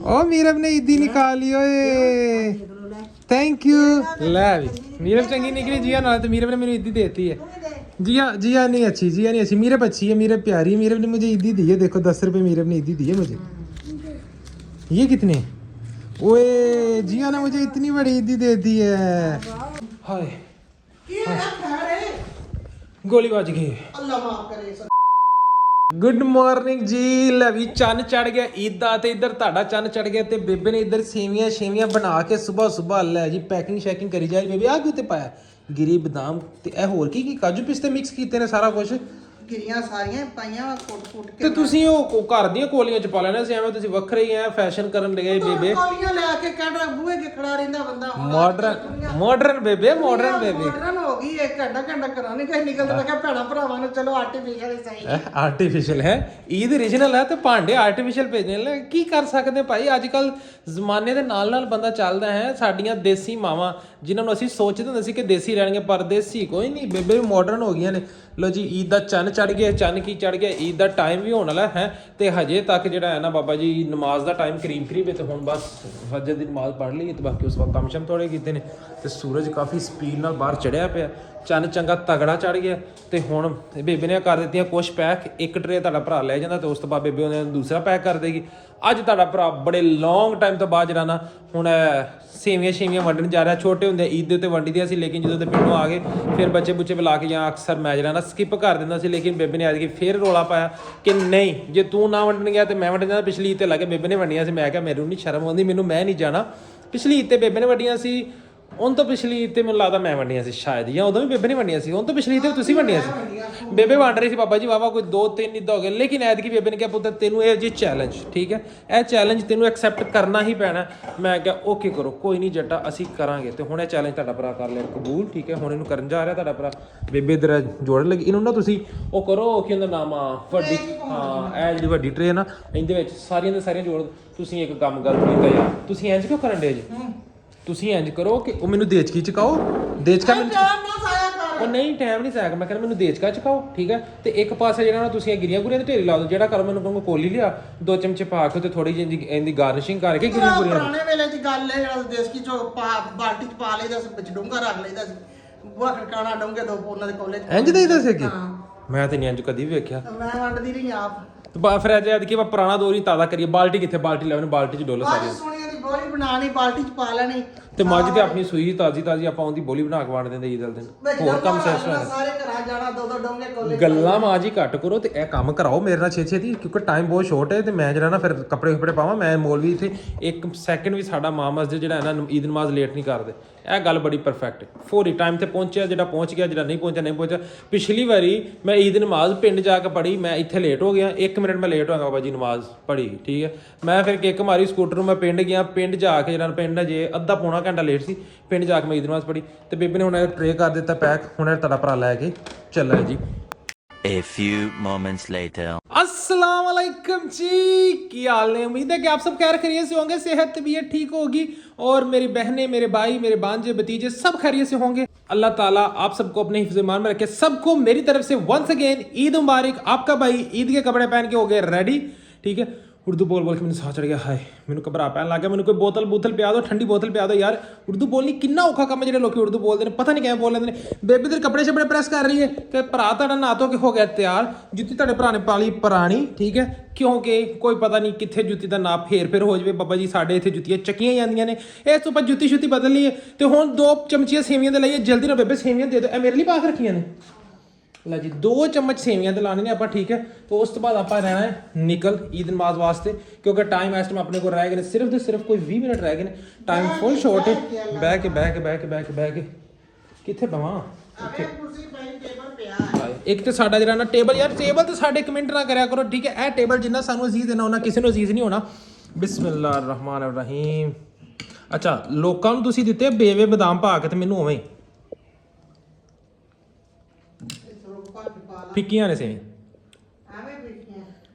ओ मीरब ने ईदी निकाली ओए थैंक यू ले भी मीरब चंगी निकली जिया ना तो मीरब ने मेरी ईदी देती है जिया नहीं अच्छी मीरब अच्छी है मीरब प्यारी है मीरब ने मुझे ईदी दी है देखो 10 रुपए मीरब ने ईदी दी है मुझे ये कितने ओए जिया ने मुझे इतनी बड़ी ईदी दे दी है हाय गोली बाज गई अल्लाह माफ करे गुड मॉर्निंग जी ਲੈ ਵੀ ਚੰਨ ਚੜ ਗਿਆ ਈਦ ਦਾ ਤੇ ਇੱਧਰ ਤੁਹਾਡਾ ਚੰਨ ਚੜ ਗਿਆ ਤੇ ਬੇਬੇ ਨੇ ਇੱਧਰ ਸੇਵੀਆਂ ਬਣਾ ਕੇ ਸਵੇਰ ਲੈ ਜੀ ਪੈਕਿੰਗ ਸ਼ੈਕਿੰਗ ਕਰੀ ਜਾ ਰਹੀ ਬੇਬੇ ਆ ਕਿਉਂ ਤੇ ਪਾਇਆ ਗਿਰੀ ਬਦਾਮ ਤੇ ਇਹ ਹੋਰ ਕੀ ਕਾਜੂ ਪਿਸਤੇ ਮਿਕਸ ਕੀਤੇ ਨੇ ਸਾਰਾ ਕੁਝ ਗਿਰੀਆਂ ਸਾਰੀਆਂ ਪਾਈਆਂ ਫੁੱਟ ਕੇ ਤੇ ਤੁਸੀਂ ਉਹ ਘਰ ਦੀਆਂ ਕੋਲੀਆਂ ਚ ਪਾ ਲੈਣਾ ਸੀ ਐਵੇਂ ਤੁਸੀਂ ਵੱਖਰੇ ਹੀ ਐ ਫੈਸ਼ਨ ਕਰਨ ਲੱਗੇ ਬੇਬੇ ਕੋਲੀਆਂ ਲੈ ਕੇ ਕਹਿੰਦਾ ਬੂਹੇ ਕੇ ਖੜਾ ਰਹਿੰਦਾ ਬੰਦਾ ਮਾਡਰਨ ਬੇਬੇ ਮਾਡਰਨ ਹੋ ਗਈ ਇੱਕ ਘੰਟਾ ਘਰਾਂ ਨਹੀਂ ਕਹੀਂ ਨਿਕਲਦਾ ਮੈਂ ਕਿਹਾ ਭੈਣਾ ਭਰਾਵਾਂ ਨੂੰ ਚਲੋ ਆਰਟੀਫੀਸ਼ੀਅਲ ਹੀ ਸਹੀ ਆਰਟੀਫੀਸ਼ੀਅਲ ਹੈ ਈਦ ਓਰੀਜਨਲ ਹੈ ਤੇ ਭਾਂਡੇ ਆਰਟੀਫੀਸ਼ੀਅਲ ਭੇਜਣੇ ਲੈ ਕੀ ਕਰ ਸਕਦੇ ਭਾਈ ਅੱਜ ਕੱਲ ਜ਼ਮਾਨੇ ਦੇ ਨਾਲ ਬੰਦਾ ਚੱਲਦਾ ਹੈ ਸਾਡੀਆਂ ਦੇਸੀ ਮਾਵਾਂ ਜਿਨ੍ਹਾਂ ਨੂੰ ਅਸੀਂ ਸੋਚਦੇ ਹੁੰਦੇ ਸੀ ਕਿ ਦੇਸੀ ਰਹਿਣਗੇ ਪਰ ਦੇਸੀ ਕੋਈ ਨਹੀਂ ਬੇਬੇ ਵੀ ਮਾਡਰਨ ਹੋ ਗਈਆਂ ਨੇ ਲੋ ਜੀ ਈਦ ਦਾ ਚੰਨ ਚੜ ਗਿਆ ਚੰਨ ਕੀ ਚੜ ਗਿਆ ਈਦ ਦਾ ਟਾਈਮ ਵੀ ਹੋਣ ਵਾਲਾ ਹੈ ਤੇ ਹਜੇ ਤੱਕ ਜਿਹੜਾ ਹੈ ਨਾ ਬਾਬਾ ਜੀ ਨਮਾਜ਼ ਦਾ ਟਾਈਮ ਕਰੀਬ ਹੈ ਤੇ ਹੁਣ ਬਸ ਫਜਰ ਦੀ ਨਮਾਜ਼ ਪੜ੍ਹ ਲਈ ਤੇ ਬਾਕੀ ਉਸ ਵਕਤ ਕੰਮ ਸ਼ਮ ਥੋੜੇ ਕੀਤੇ ਨੇ ਤੇ ਸੂਰਜ ਕਾਫੀ ਸਪੀਡ ਨਾਲ ਬਾਹਰ ਚੜਿਆ ਪਿਆ ਚੰਨ ਚੰਗਾ ਤਗੜਾ ਚੜ ਗਿਆ ਤੇ ਹੁਣ ਬੇਬੇ ਨੇ ਕਰ ਦਿੱਤੀਆਂ ਕੁਛ ਪੈਕ ਇੱਕ ਟਰੇ ਤੁਹਾਡਾ ਭਰਾ ਲੈ ਜਾਂਦਾ ਤੇ ਉਸ ਤੋਂ ਬਾਅਦ ਬੇਬੇ ਉਹਨੇ ਦੂਸਰਾ ਪੈਕ ਕਰ ਦੇਗੀ ਅੱਜ ਤੁਹਾਡਾ ਭਰਾ ਬੜੇ ਲੌਂਗ ਟਾਈਮ ਤੋਂ ਬਾਅਦ ਜਿਹੜਾ ਨਾ ਹੁਣ ਸੇਵੀਆਂ ਵੰਡਣ ਜਾ ਰਿਹਾ ਛੋਟੇ ਹੁੰਦੇ ਈਦ ਦੇ ਉੱਤੇ ਵੰਡੀ ਦੀਆਂ ਸੀ ਲੇਕਿਨ ਜਦੋਂ ਤੇ ਪਿੰਡੋਂ ਆ ਗਏ ਫਿਰ ਬੱਚੇ ਬੁੱਚੇ ਬੁਲਾ ਕੇ ਜਾਂ ਅਕਸਰ ਮੈਂ ਜਿਹੜਾ ਨਾ ਸਕਿਪ ਕਰ ਦਿੰਦਾ ਸੀ ਲੇਕਿਨ ਬੇਬੇ ਨੇ ਐਤਕੀ ਫਿਰ ਰੋਲਾ ਪਾਇਆ ਕਿ ਨਹੀਂ ਜੇ ਤੂੰ ਨਾ ਵੰਡਣ ਗਿਆ ਤੇ ਮੈਂ ਵੰਡਣ ਜਾਂਦਾ ਪਿਛਲੀ ਈਦ ਤੇ ਲੱਗੇ ਬੇਬੇ ਨੇ ਵੰਡੀਆਂ ਸੀ ਮੈਂ ਕਿਹਾ ਮੈਨੂੰ ਨਹੀਂ ਸ਼ਰਮ ਆਉਂਦੀ ਮੈਂ ਨਹੀਂ ਜਾਣਾ ਪਿਛਲੀ ਈਦ ਤੇ ਬੇਬੇ ਨੇ ਵੰਡੀਆਂ ਸੀ ਹੁਣ ਤੋਂ ਪਿਛਲੀ ਤੇ ਮੈਨੂੰ ਲੱਗਦਾ ਮੈਂ ਵੰਡੀਆਂ ਸੀ ਸ਼ਾਇਦ ਜਾਂ ਉਦੋਂ ਵੀ ਬੇਬੇ ਨੇ ਵੰਡੀਆਂ ਸੀ ਹੁਣ ਤੋਂ ਪਿਛਲੀ ਤੇ ਤੁਸੀਂ ਵੰਡੀਆਂ ਸੀ ਬੇਬੇ ਵੰਡ ਰਹੀ ਸੀ ਬਾਬਾ ਜੀ ਵਾਵਾ ਕੋਈ 2-3 ਇੱਦਾਂ ਹੋ ਗਏ ਲੇਕਿਨ ਐਤਕੀ ਬੇਬੇ ਨੇ ਕਿਹਾ ਪੁੱਤਰ ਤੈਨੂੰ ਇਹ ਜੀ ਚੈਲੰਜ ਠੀਕ ਹੈ ਇਹ ਚੈਲੰਜ ਤੈਨੂੰ ਐਕਸੈਪਟ ਕਰਨਾ ਹੀ ਪੈਣਾ ਮੈਂ ਕਿਹਾ ਓਕੇ ਕਰੋ ਕੋਈ ਨਹੀਂ ਜੱਟਾ ਅਸੀਂ ਕਰਾਂਗੇ ਤੇ ਹੁਣ ਇਹ ਚੈਲੰਜ ਤੁਹਾਡਾ ਭਰਾ ਕਰ ਲਿਆ ਕਬੂਲ ਠੀਕ ਹੈ ਹੁਣ ਇਹਨੂੰ ਕਰਨ ਜਾ ਰਿਹਾ ਤੁਹਾਡਾ ਭਰਾ ਬੇਬੇ ਇਧਰ ਜੋੜਨ ਲੱਗੀ ਇਹਨੂੰ ਨਾ ਤੁਸੀਂ ਉਹ ਕਰੋ ਕੀ ਉਹਦਾ ਨਾਮ ਆ ਵੱਡੀ ਹਾਂ ਇਹ ਜਿਹੜੀ ਵੱਡੀ ਟਰੇ ਨਾ ਇਹਦੇ ਵਿੱਚ ਸਾਰੀਆਂ ਦੇ ਸਾਰੀਆਂ ਜੋੜ ਤੁਸੀਂ ਇੱਕ ਕੰਮ ਗਲਤ ਕੀਤਾ ਯਾਰ ਤੁਸੀਂ ਇੰਜ ਕਿਉਂ ਕਰਨ ਡੇ ਜੀ ਤੁਸੀਂ ਇੰਜ ਕਰੋ ਕਿ ਉਹ ਮੈਨੂੰ ਦੇਚਕੀ ਚਕਾਓ ਦੇਚਕਾ ਮੈਨੂੰ ਉਹ ਨਹੀਂ ਟਾਈਮ ਨਹੀਂ ਸਾਇਆ ਮੈਂ ਕਹਿੰਦਾ ਮੈਨੂੰ ਦੇਚਕਾ ਚਕਾਓ ਠੀਕ ਹੈ ਤੇ ਇੱਕ ਪਾਸੇ ਜਿਹੜਾ ਨਾ ਤੁਸੀਂ ਗਿਰੀਆਂ ਗੁਰੀਆਂ ਦੇ ਢੇਰੀ ਲਾ ਦਿਓ ਜਿਹੜਾ ਕਰੋ ਮੈਨੂੰ ਕਹੂੰਗਾ ਕੋਲੀ ਲਿਆ 2 ਚਮਚੇ ਪਾ ਕੇ ਤੇ ਥੋੜੀ ਜਿਹੀ ਇਹਦੀ ਗਾਰਨਿਸ਼ਿੰਗ ਕਰਕੇ ਗਿਰੀਆਂ ਗੁਰੀਆਂ ਪੁਰਾਣੇ ਵੇਲੇ ਦੀ ਗੱਲ ਹੈ ਜਿਹੜਾ ਦੇਸਕੀ ਚੋਂ ਬਾਲਟੀ ਚ ਪਾ ਲਈਦਾ ਸੀ ਵਿੱਚ ਡੂੰਘਾ ਰੱਖ ਲਈਦਾ ਸੀ ਬੂਹਾ ਖੜਕਾਣਾ ਡੂੰਘੇ ਦੋ ਉਹਨਾਂ ਦੇ ਕੋਲੇ ਇੰਜ ਦੇ ਦੱਸੇ ਕਿ ਮੈਂ ਤੇ ਨਹੀਂ ਇੰਜ ਕਦੀ ਵੀ ਵੇਖਿਆ ਮੈਂ ਵੰਡਦੀ ਰਹੀ ਆਪ ਤੇ ਫਿਰ ਅੱਜ ਐਤਕੀ ਆਪਾਂ ਪੁਰਾਣਾ ਦੌਰ ਹੀ ਤਾਜ਼ਾ ਕਰੀਏ ਬਾਲਟੀ ਕਿੱਥੇ ਬਾਲਟੀ ਲੈ ਮੈਨੂੰ ਬਾਲਟੀ ਚ ਡੋਲੋ ਸਾਰੀ ਸੋਹਣੀਆਂ ਦੀ ਬੋਲੀ ਬਣਾਣੀ ਬਾਲਟੀ ਚ ਪਾ ਲੈਣੀ ਤੇ ਮੱਝ ਤੇ ਆਪਣੀ ਸੂਈ ਤਾਜ਼ੀ ਆਪਾਂ ਉਹਦੀ ਬੋਲੀ ਬਣਾ ਕੇ ਵੰਡ ਦਿੰਦੇ ਈਦ ਵਾਲੇ ਦਿਨ ਹੋਰ ਕੰਮ ਸੈਸ ਹੋਇਆ ਸਾਰੇ ਘਰਾਂ ਜਾਣਾ ਦੋ ਡੋਂਗੇ ਕੋਲੇ ਗੱਲਾਂ ਮਾਂ ਜੀ ਘੱਟ ਕਰੋ ਤੇ ਇਹ ਕੰਮ ਕਰਾਓ ਮੇਰੇ ਨਾਲ ਛੇਤੀ ਕਿਉਂਕਿ ਟਾਈਮ ਬਹੁਤ ਸ਼ੋਰਟ ਹੈ ਤੇ ਮੈਂ ਜਿਹੜਾ ਨਾ ਫਿਰ ਕੱਪੜੇ ਪਾਵਾਂ ਮੈਂ ਮੌਲਵੀ ਇੱਥੇ 1 ਸੈਕਿੰਡ ਵੀ ਸਾਡਾ ਮਾਂ ਮਸਜਿਦ ਜਿਹੜਾ ਹੈ ਨਾ ਈਦ ਨਮਾਜ਼ ਲੇਟ ਨਹੀਂ ਕਰਦੇ ਇਹ ਗੱਲ ਬੜੀ ਪਰਫੈਕਟ ਹੈ ਫੌਰੀ ਟਾਈਮ ਤੇ ਪਹੁੰਚਿਆ ਜਿਹੜਾ ਪਹੁੰਚ ਗਿਆ ਜਿਹੜਾ ਨਹੀਂ ਪਹੁੰਚਿਆ ਪਿਛਲੀ ਵਾਰੀ ਮੈਂ ਈਦ ਨਮਾਜ਼ ਪਿੰਡ ਜਾ ਕੇ ਪੜ੍ਹੀ ਮੈਂ ਇੱਥੇ ਲੇਟ ਹੋ ਗਿਆ 1 ਮਿੰਟ ਮੈਂ ਲੇਟ ਹੋ ਗਿਆ ਬਾਬਾ ਜੀ ਨਮਾਜ਼ ਪੜ੍ਹੀ ਠੀਕ ਹੈ ਮੈਂ ਫਿਰ ਕਿੱਕ ਮਾਰੀ ਸਕੂਟਰ ਨੂੰ ਮੈਂ ਪਿੰਡ ਗਿਆ ਪਿੰਡ ਜਾ ਕੇ ਜਿਹੜਾ ਪਿੰਡ ਜੇ ਅੱਧਾ ਪੌਣਾ ਘੰਟਾ ਲੇਟ ਸੀ ਪਿੰਡ ਜਾ ਕੇ ਮੈਂ ਈਦ ਨਮਾਜ਼ ਪੜ੍ਹੀ ਤੇ ਬੇਬੇ ਨੇ ਹੁਣ ਟਰੇ ਕਰ ਦਿੱਤਾ ਪੈਕ ਹੁਣ ਤੁਹਾਡਾ ਭਰਾ ਲੈ ਕੇ ਚੱਲਿਆ ਜੀ A few moments later. अस्सलाम वालेकुम जी की हाल है उम्मीद है कि आप सब खैर खैरियत से होंगे सेहत तबीयत ठीक होगी और मेरी बहनें मेरे भाई मेरे भांजे भतीजे सब खैरियत से होंगे अल्लाह ताला आप सबको अपने हिफ्ज़ ईमान में रखे सबको मेरी तरफ से वंस अगेन ईद मुबारक आपका भाई ईद के कपड़े पहन के हो गए रेडी ठीक है उर्दू बोल के मैंने साह चढ़ गया हाय मैंने घबरा पैन लग गया मैंने कोई बोतल पिया दो ठंडी बोतल पिया दो यार उर्दू बोलनी कितना औखा काम है जो लोग उर्दू बोलते हैं पता नहीं क्या बोल लेते हैं बेबी तेरे कपड़े शपड़े प्रेस कर रही है कि भरा तुहाडा नहा धो के हो गया तैयार जुत्ती तुहाडे भरा ने पा ली पुरानी ठीक है क्योंकि कोई पता नहीं कित्थे जुत्ती दा नाप फेर हो जाए बाबा जी साडे इत्थे जुत्तियां चक्कियां जांदियां ने इस तो बाद जुत्ती शुत्ती बदल ली है तो हुण 2 चमचियां सेवियां दे लईए जल्दी ना बेबे सेवियां दे दो ए मेरे लिए पा के रखियां ने ला जी 2 चम्मच सेवियां ते लाने ने आप ठीक है तो उस तो बाद आप रहना है निकल ईद नमाज वास्ते क्योंकि टाइम इस टाइम अपने को रह गए सिर्फ तो सिर्फ कोई 20 मिनट रह गए टाइम फुल शॉर्ट है बह के किथे बवां एक तो साडा जरा ना टेबल यार टेबल तो साडे कमेंट ना करया करो ठीक है ए टेबल जिन्ना सानू अजीज है ना उन्ना किसी नू अजीज नहीं होना बिस्मिल्लाह रहमान रहीम अच्छा लोकां नू तुसीं दित्ते बेवे बादाम पा के ते मैनू उवें ਫਿੱਕੀਆਂ ਨੇ ਸੇਵੀਆਂ ਐਵੇਂ ਫਿੱਕੀਆਂ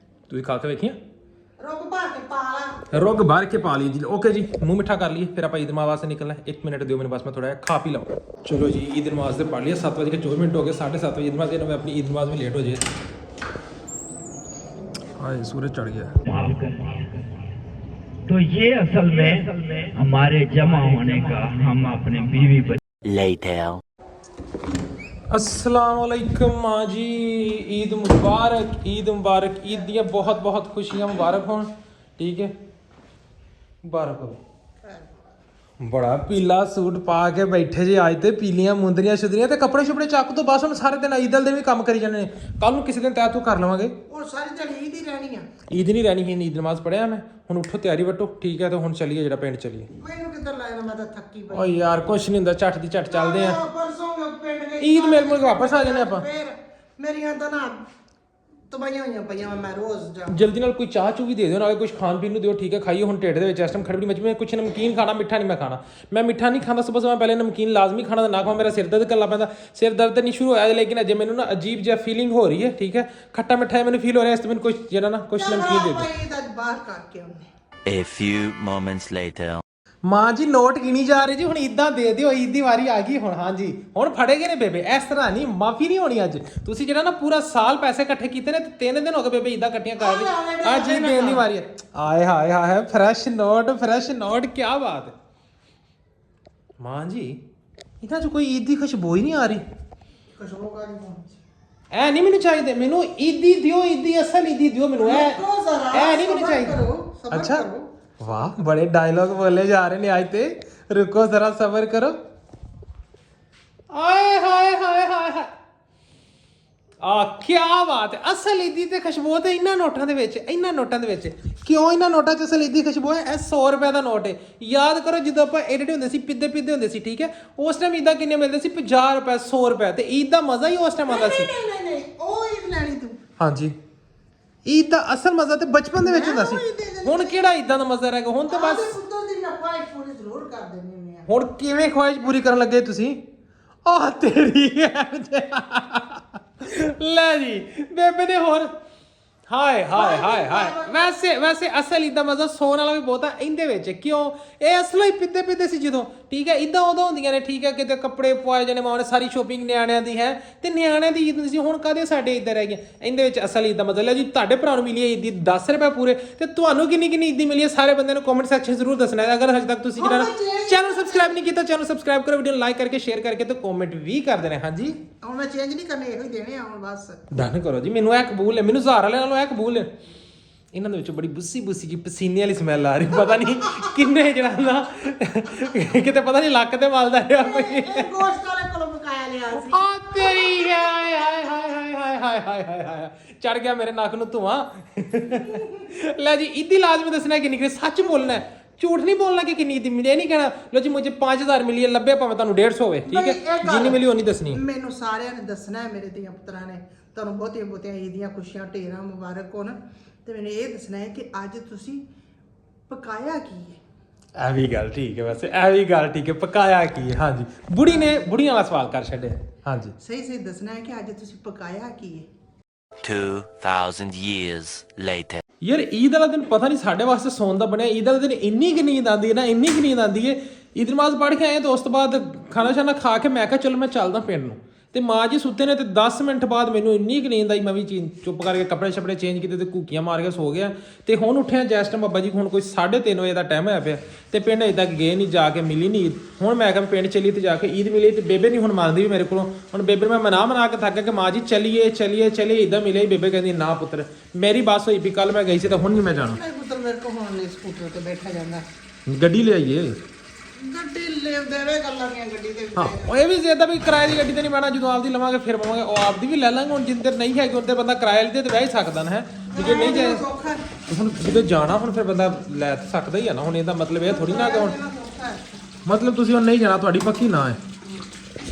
ਤੁਸੀਂ ਖਾ ਕੇ ਵੇਖੀਆਂ ਰੁੱਗ ਭਰ ਕੇ ਪਾ ਲਾ ਰੁੱਗ ਭਰ ਕੇ ਪਾ ਲਈ ਜੀ ਓਕੇ ਜੀ ਮੂੰਹ ਮਿੱਠਾ ਕਰ ਲਈਏ ਫਿਰ ਆਪਾਂ ਈਦ ਨਮਾਜ਼ ਵਾਸਤੇ ਨਿਕਲਣਾ 1 ਮਿੰਟ ਦਿਓ ਮੈਨੂੰ ਬਸ ਮੈਂ ਥੋੜਾ ਜਿਹਾ ਖਾ ਪੀ ਲਵਾਂ ਚਲੋ ਜੀ ਈਦ ਨਮਾਜ਼ ਤੇ ਪੜ ਲਿਆ 7:24 ਹੋ ਗਏ 7:30 ਵਜੇ ਨਮਾਜ਼ ਇਹਨਾਂ ਮੈਂ ਆਪਣੀ ਈਦ ਨਮਾਜ਼ ਵਿੱਚ ਲੇਟ ਹੋ ਜਾਏ ਹਾਏ ਸੂਰਜ ਚੜ ਗਿਆ तो ये असल में हमारे जमा होने का, हम अपने बीवी बच्चे Later. अस्सलाम वालेकुम माँ जी, ईद मुबारक, ईद मुबारक, ईद दियाँ बहुत बहुत खुशियाँ मुबारक हों। ठीक है, मुबारक हो। बड़ा पीला सूट पा के बैठे जी आज ते पीलियां मुंदरियां शुदरियां ते कपड़े शुपड़े ਚੱਕ ਤੋਂ ਬਸ ਹੁਣ ਸਾਰੇ ਦਿਨ ਈਦ ਦੇ ਵੀ ਕੰਮ ਕਰੀ ਜਾਣੇ ਨੇ। ਕੱਲ ਨੂੰ ਕਿਸੇ ਦਿਨ ਤੈਅ ਤੂੰ ਕਰ ਲਵਾਂਗੇ। ਉਹ ਸਾਰੀ ਦਿਹਾੜੀ ਈਦ ਹੀ ਰਹਿਣੀ ਆ। ਈਦ ਨਹੀਂ ਰਹਿਣੀ ਹੈ, ਈਦ ਨਮਾਜ਼ ਪੜਿਆ ਮੈਂ, ਹੁਣ ਉੱਠੋ ਤਿਆਰੀ ਵੱਟੋ। ਠੀਕ ਹੈ, ਤੇ ਹੁਣ ਚੱਲੀਏ ਜਿਹੜਾ ਪਿੰਡ ਚੱਲੀਏ। ਮੈਨੂੰ ਕਿੱਧਰ ਲਾਇਆ, ਮੈਂ ਤਾਂ ਥੱਕੀ ਪਈ। ਓ ਯਾਰ ਕੁਛ ਨਹੀਂ ਹੁੰਦਾ, ਝੱਟ ਦੀ ਝੱਟ ਚੱਲਦੇ ਆ। ਪਰਸੋਂ ਮੈਂ ਪਿੰਡ ਗਈ, ਈਦ ਮੇਲ ਮੁਲ ਕੇ ਵਾਪਸ ਆ ਜਾਣੇ ਆਪਾਂ। ਫੇਰ ਮੇਰੀਆਂ ਤਾਂ ਨਾ ਤਬਾਈਆਂ ਹੋਈਆਂ ਪਈਆਂ, ਮੈਂ ਰੋਜ਼ ਜਾ ਜਲਦੀ ਨਾਲ ਕੋਈ ਚਾਹ ਚੂ ਵੀ ਦੇ ਦਿਓ, ਨਾਲੇ ਕੁਝ ਖਾਣ ਪੀਣ ਨੂੰ ਦਿਓ। ਠੀਕ ਹੈ, ਖਾਈਏ ਹੁਣ। ਢਿੱਡ ਦੇ ਵਿੱਚ ਇਸ ਟਾਈਮ ਖੜਬੜੀ ਮੱਚ। ਮੈਂ ਕੁਛ ਨਮਕੀਨ ਖਾਣਾ, ਮਿੱਠਾ ਨਹੀਂ ਮੈਂ ਖਾਣਾ। ਮੈਂ ਮਿੱਠਾ ਨਹੀਂ ਖਾਂਦਾ, ਸੁਬਹ ਮੈਂ ਪਹਿਲੇ ਨਮਕੀਨ ਲਾਜ਼ਮੀ ਖਾਣਾ, ਤਾਂ ਨਾ ਖਾਵਾਂ ਮੇਰਾ ਸਿਰ ਦਰਦ ਕਰਨਾ ਪੈਂਦਾ। ਸਿਰ ਦਰਦ ਨਹੀਂ ਸ਼ੁਰੂ ਹੋਇਆ, ਲੇਕਿਨ ਅਜੇ ਮੈਨੂੰ ਨਾ ਅਜੀਬ ਜਿਹਾ ਫੀਲਿੰਗ ਹੋ ਰਹੀ ਹੈ। ਠੀਕ ਹੈ, ਖੱਟਾ ਮਿੱਠਾ ਮੈਨੂੰ ਫੀਲ ਹੋ ਰਿਹਾ, ਇਸ ਤੋਂ ਮੈਨੂੰ ਕੁਝ ਜਿਹੜਾ ਨਾ ਕੁਝ ਨਮਕੀਨ ਦੇ ਦਿਓ। ਭਾਈ ਅੱਜ ਬਾਹਰ ਕਰਕੇ ਆਉਂਦੇ। A few moments later. ਮਾਂ ਜੀ ਨੋਟ ਗਿਣੀ ਜਾ ਰਹੀ ਜੀ, ਹੁਣ ਇਦਾਂ ਦੇ ਦਿਓ। ਈਦ ਦੀ ਵਾਰੀ ਆ ਗਈ ਹੁਣ। ਹਾਂਜੀ ਹੁਣ ਫੜੇਗੇ ਨੇ ਬੇਬੇ, ਇਸ ਤਰ੍ਹਾਂ ਨਹੀਂ, ਮਾਫੀ ਨਹੀਂ ਹੋਣੀ ਅੱਜ। ਤੁਸੀਂ ਜਿਹੜਾ ਨਾ ਪੂਰਾ ਸਾਲ ਪੈਸੇ ਇਕੱਠੇ ਕੀਤੇ ਨੇ, 3 ਦਿਨ ਹੋ ਗਏ ਬੇਬੇ ਇਦਾਂ ਇਕੱਠੀਆਂ ਕਰ ਰਹੀ। ਅੱਜ ਹੀ ਦੇਣ ਦੀ ਵਾਰੀ ਹੈ। ਆਏ ਹਾਏ ਹਾਏ, ਫਰੈਸ਼ ਨੋਟ, ਫਰੈਸ਼ ਨੋਟ, ਕੀ ਬਾਤ ਹੈ। ਮਾਂ ਜੀ ਇਹਨਾਂ 'ਚ ਕੋਈ ਈਦ ਦੀ ਖੁਸ਼ਬੂ ਹੀ ਨਹੀਂ ਆ ਰਹੀ। ਖੁਸ਼ਬੂ ਕਾ ਨਹੀਂ ਐ ਨਹੀਂ ਮੈਨੂੰ ਚਾਹੀਦੇ, ਮੈਨੂੰ ਈਦੀ ਦਿਓ, ਈਦੀ ਅਸਲ ਈਦੀ ਦਿਓ ਮੈਨੂੰ। ਐ ਨਹੀਂ ਮੈਨੂੰ ਚਾਹੀਦਾ। ਅੱਛਾ ਵਾਹ, ਬੜੇ ਡਾਇਲੌਗ ਬੋਲੇ ਜਾ ਰਹੇ ਨੇ ਅੱਜ ਤੇ। ਰੁਕੋ ਜ਼ਰਾ ਸਬਰ ਕਰੋ। ਆਏ ਹਾਏ ਹਾਏ ਹਾਏ ਹਾਏ, ਆ ਕੀ ਬਾਤ ਹੈ। ਅਸਲ ਈਦੀ ਤੇ ਖੁਸ਼ਬੂ ਤੇ ਇਹਨਾਂ ਨੋਟਾਂ ਦੇ ਵਿੱਚ, ਇਹਨਾਂ ਨੋਟਾਂ ਦੇ ਵਿੱਚ। ਕਿਉਂ ਇਹਨਾਂ ਨੋਟਾਂ 'ਚ ਅਸਲ ਈਦੀ ਖੁਸ਼ਬੂ ਹੈ? ਇਹ 100 ਰੁਪਏ ਦਾ ਨੋਟ ਹੈ। ਯਾਦ ਕਰੋ ਜਦੋਂ ਆਪਾਂ ਐਡਿਟ ਹੁੰਦੇ ਸੀ, ਪਿੱਦੇ ਹੁੰਦੇ ਸੀ। ਠੀਕ ਹੈ, ਉਸ ਟਾਈਮ ਈਦਾਂ ਕਿੰਨੇ ਮਿਲਦੇ ਸੀ? 50 ਰੁਪਏ, 100 ਰੁਪਏ। ਤੇ ਈਦ ਦਾ ਮਜ਼ਾ ਹੀ ਉਸ ਟਾਈਮ ਆਉਂਦਾ ਸੀ। ਨਹੀਂ ਉਹ ਈਦ ਲੈਣੀ ਤੂੰ। ਹਾਂਜੀ, ਈਦ ਦਾ ਅਸਲ ਮਜ਼ਾ ਤੇ ਬਚਪਨ ਦੇ ਵਿੱਚ ਹੁੰਦਾ ਸੀ। ਹੁਣ ਕਿਹੜਾ ਈਦਾਂ ਦਾ ਮਜ਼ਾ ਰਹਿ ਗਿਆ? ਹੁਣ ਤਾਂ ਬਸ ਪੁੱਤਰ ਦੀ ਆਪਾਂ ਪੂਰੀ ਜ਼ਰੂਰ ਕਰ ਦੇਣੀ ਹੈ। ਹੁਣ ਕਿਵੇਂ ਖੁਆਇਸ਼ ਪੂਰੀ ਕਰਨ ਲੱਗੇ ਤੁਸੀਂ? ਆਹ ਤੇਰੀ ਲੈ ਜੀ ਬੇਬੇ ਨੇ ਹੋਰ। ਹਾਏ ਹਾਏ ਹਾਏ ਹਾਏ। ਵੈਸੇ ਅਸਲ ਈਦ ਦਾ ਮਜ਼ਾ ਸੌਣ ਵਾਲਾ ਵੀ ਬਹੁਤ ਆ ਇਹਦੇ ਵਿੱਚ। ਕਿਉਂ? ਇਹ ਅਸਲ ਹੀ ਪਿੱਦੇ ਸੀ ਜਦੋਂ। ਠੀਕ ਹੈ, ਇਦਾਂ ਉਦੋਂ ਹੁੰਦੀਆਂ ਨੇ। ਠੀਕ ਹੈ, ਕਿਤੇ ਕੱਪੜੇ ਪਵਾਏ ਜਾਣੇ, ਮਾਂ ਨੇ ਸਾਰੀ ਸ਼ੋਪਿੰਗ ਨਿਆਣਿਆਂ ਦੀ ਹੈ, ਤੇ ਨਿਆਣਿਆਂ ਦੀ ਈਦ ਹੁੰਦੀ ਸੀ। ਹੁਣ ਕਾਹਦੇ ਸਾਡੇ ਇੱਧਰ ਰਹਿ ਗਈਆਂ? ਇਹਦੇ ਵਿੱਚ ਅਸਲ ਈਦ ਦਾ ਮਜ਼ਾ। ਲੈ ਜੀ, ਤੁਹਾਡੇ ਭਰਾ ਨੂੰ ਮਿਲੀ ਹੈ ਈਦ ਦੀ 10 ਰੁਪਏ ਪੂਰੇ, ਤੇ ਤੁਹਾਨੂੰ ਕਿੰਨੀ ਈਦ ਦੀ ਮਿਲੀ ਹੈ? ਸਾਰੇ ਬੰਦੇ ਨੂੰ ਕਮੈਂਟ ਸੈਕਸ਼ਨ ਜ਼ਰੂਰ ਦੱਸਣਾ ਹੈ। ਅਗਰ ਹਜੇ ਤੱਕ ਤੁਸੀਂ ਜਿਹੜਾ ਚੈਨਲ ਸਬਸਕ੍ਰਾਈਬ ਨਹੀਂ ਕੀਤਾ, ਚੈਨਲ ਸਬਸਕ੍ਰਾਈਬ ਕਰੋ, ਵੀਡੀਓ ਨੂੰ ਲਾਈਕ ਕਰਕੇ ਸ਼ੇਅਰ ਕਰਕੇ ਤੇ ਕਮੈਂਟ ਵੀ ਕਰ ਦੇਣਾ। ਹਾਂਜੀ ਹੁਣ ਮੈਂ ਚੇਂਜ ਨਹੀਂ ਕਰਨੇ, ਇਹੋ ਹੀ ਦੇਣੇ ਆ ਹੁਣ ਬਸ। ਡਨ ਕਰੋ ਜੀ, ਮੈਨੂੰ ਇਹ ਕਬੂਲ ਹੈ। ਮੈਨੂੰ ਹਜ਼ਾਰ ਵਾਲਿਆਂ ਨਾਲੋਂ ਇਹ ਕਬੂਲ ਹੈ। ਇਹਨਾਂ ਦੇ ਵਿੱਚੋਂ ਬੜੀ ਬੁੱਸੀ ਜੀ ਪਸੀਨੇ ਵਾਲੀ ਸਮੈਲ ਆ ਰਹੀ। ਪਤਾ ਨਹੀਂ ਕਿੰਨੇ ਜਿਹੜਾ ਨਾ ਕਿਤੇ ਪਤਾ ਨਹੀਂ ਲੱਕ ਤੇ ਮਲਦਾ ਰਿਹਾ ਕੋਈ। ਇਹ ਗੋਸ਼ਤ ਵਾਲੇ ਕੋਲੋਂ ਪਕਾਇਆ ਲਿਆ ਸੀ। ਆ ਤੇਰੀ ਹਾਏ ਹਾਏ ਹਾਏ ਹਾਏ ਹਾਏ ਹਾਏ ਹਾਏ ਹਾਏ ਹਾਏ, ਚੜ ਗਿਆ ਮੇਰੇ ਨੱਕ ਨੂੰ ਧੂਆਂ। ਲੈ ਜੀ, ਈਦੀ ਲਾਜ਼ਮੀ ਦੱਸਣਾ ਕਿ ਨਿਕਲੇ, ਸੱਚ ਬੋਲਣਾ ਹੈ, ਝੂਠ ਨਹੀਂ ਬੋਲਣਾ ਕਿ ਕਿੰਨੀ ਈਦੀ ਮਿਲੀ। ਇਹ ਨਹੀਂ ਕਹਿਣਾ ਲੋ ਜੀ ਮੁਝੇ 5000 ਮਿਲੀ ਹੈ, ਲੱਭੇ ਭਾਵੇਂ ਤੁਹਾਨੂੰ 150 ਹੋਵੇ। ਠੀਕ ਹੈ, ਜਿੰਨੀ ਮਿਲੀ ਉਨੀ ਦੱਸਣੀ। ਮੈਨੂੰ ਸਾਰਿਆਂ ਨੇ ਦੱਸਣਾ ਹੈ, ਮੇਰੇ ਧੀਆਂ ਪੁੱਤਰਾਂ ਨੇ। ਤੁਹਾਨੂੰ ਬਹੁਤੀਆਂ ਈਦ ਦੀਆਂ ਖੁਸ਼ੀਆਂ, ਢੇਰਾਂ ਮੁਬਾਰਕ ਹੋਣ। ਤੇ ਮੈਨੂੰ ਇਹ ਦੱਸਣਾ ਹੈ ਕਿ ਅੱਜ ਤੁਸੀਂ ਪਕਾਇਆ ਕੀ ਹੈ? ਇਹ ਵੀ ਗੱਲ ਠੀਕ ਹੈ। ਵੈਸੇ ਇਹ ਵੀ ਗੱਲ ਠੀਕ ਹੈ, ਪਕਾਇਆ ਕੀ ਹੈ। ਹਾਂਜੀ, ਬੁੜੀਆਂ ਵਾਲਾ ਸਵਾਲ ਕਰ ਛੱਡਿਆ। ਹਾਂਜੀ, ਸਹੀ ਦੱਸਣਾ ਹੈ ਕਿ ਅੱਜ ਤੁਸੀਂ ਪਕਾਇਆ ਕੀ ਹੈ? 2000 years later. ਯਾਰ ਈਦ ਵਾਲਾ ਦਿਨ ਪਤਾ ਨਹੀਂ ਸਾਡੇ ਵਾਸਤੇ ਸੌਣ ਦਾ ਬਣਿਆ। ਈਦ ਵਾਲੇ ਦਿਨ ਇੰਨੀ ਕੁ ਨੀਂਦ ਆਉਂਦੀ ਹੈ ਨਾ, ਇੰਨੀ ਕੁ ਨੀਂਦ ਆਉਂਦੀ ਹੈ। ਈਦ ਨਮਾਜ਼ ਪੜ੍ਹ ਕੇ ਆਏ ਤਾਂ ਉਸ ਤੋਂ ਬਾਅਦ ਖਾਣਾ ਛਾਣਾ ਖਾ ਕੇ ਮੈਂ ਕਿਹਾ ਚਲੋ ਮੈਂ ਚੱਲਦਾ ਪਿੰਡ ਨੂੰ। ਤੇ ਮਾਂ ਜੀ ਸੁੱਤੇ ਨੇ, ਤੇ 10 ਮਿੰਟ ਬਾਅਦ ਮੈਨੂੰ ਇੰਨੀ ਕੁ ਨੀਂਦ ਆਈ, ਮੈਂ ਵੀ ਚੁੱਪ ਕਰਕੇ ਕੱਪੜੇ ਛਪੜੇ ਚੇਂਜ ਕੀਤੇ ਤੇ ਘੂਕੀਆਂ ਮਾਰ ਕੇ ਸੋ ਗਿਆ। ਤੇ ਹੁਣ ਉੱਠਿਆ ਜੈਸ ਟਾਈਮ ਬਾਬਾ ਜੀ ਹੁਣ ਕੋਈ 3:30 ਵਜੇ ਦਾ ਟਾਈਮ ਹੋਇਆ ਪਿਆ, ਤੇ ਪਿੰਡ ਅਜੇ ਤੱਕ ਗਏ ਨਹੀਂ, ਜਾ ਕੇ ਮਿਲੀ ਨਹੀਂ ਈਦ। ਹੁਣ ਮੈਂ ਕਿਹਾ ਪਿੰਡ ਚੱਲੀ ਤੇ ਜਾ ਕੇ ਈਦ ਮਿਲੀ। ਤੇ ਬੇਬੇ ਨਹੀਂ ਹੁਣ ਮੰਨਦੀ ਵੀ ਮੇਰੇ ਕੋਲੋਂ। ਹੁਣ ਬੇਬੇ ਮੈਂ ਮਨਾ ਕੇ ਥੱਕ ਗਿਆ ਕਿ ਮਾਂ ਜੀ ਚੱਲੀਏ ਇੱਦਾਂ ਮਿਲੇ। ਬੇਬੇ ਕਹਿੰਦੀ ਨਾ ਪੁੱਤਰ, ਮੇਰੀ ਬੱਸ ਹੋਈ ਵੀ ਕੱਲ ਮੈਂ ਗਈ ਸੀ ਤਾਂ ਹੁਣ ਨਹੀਂ ਮੈਂ ਜਾਣਾ। ਨਹੀਂ ਪੁੱਤਰ, ਮੇਰੇ ਕੋਲ ਹੁਣ ਨਹੀਂ ਸਕੂਟਰ ਤੇ ਬੈਠਾ ਜਾਂਦਾ। ਗੱਡੀ ਲਿਆਈਏ। ਗੱਡੀ ਲੈ ਦੇਵੇ ਗੱਲਾਂ ਦੀਆਂ ਗੱਡੀ ਦੇ ਹਾਂ, ਉਹ ਇਹ ਵੀ ਜ਼ਿਆਦਾ ਵੀ ਕਿਰਾਏ ਦੀ ਗੱਡੀ ਤੇ ਨਹੀਂ ਬਹਿਣਾ। ਜਦੋਂ ਆਪਦੀ ਲਵਾਂਗੇ ਫਿਰ ਪਵਾਂਗੇ। ਉਹ ਆਪਦੀ ਵੀ ਲੈ ਲਾਂਗੇ। ਹੁਣ ਜਿੰਨੇ ਦਿਨ ਨਹੀਂ ਹੈਗੇ ਉਹਦੇ ਬੰਦਾ ਕਿਰਾਏ ਲਈ ਤੇ ਬਹਿ ਹੀ ਸਕਦਾ ਨਾ। ਹੈ ਜੇ ਨਹੀਂ ਜਾਏ ਹੁਣ ਜਦੋਂ ਜਾਣਾ, ਹੁਣ ਫਿਰ ਬੰਦਾ ਲੈ ਸਕਦਾ ਹੀ ਆ ਨਾ। ਹੁਣ ਇਹਦਾ ਮਤਲਬ ਇਹ ਥੋੜੀ ਨਾ ਕਿ ਹੁਣ ਮਤਲਬ ਤੁਸੀਂ ਹੁਣ ਨਹੀਂ ਜਾਣਾ, ਤੁਹਾਡੀ ਪੱਕੀ ਨਾ ਹੈ।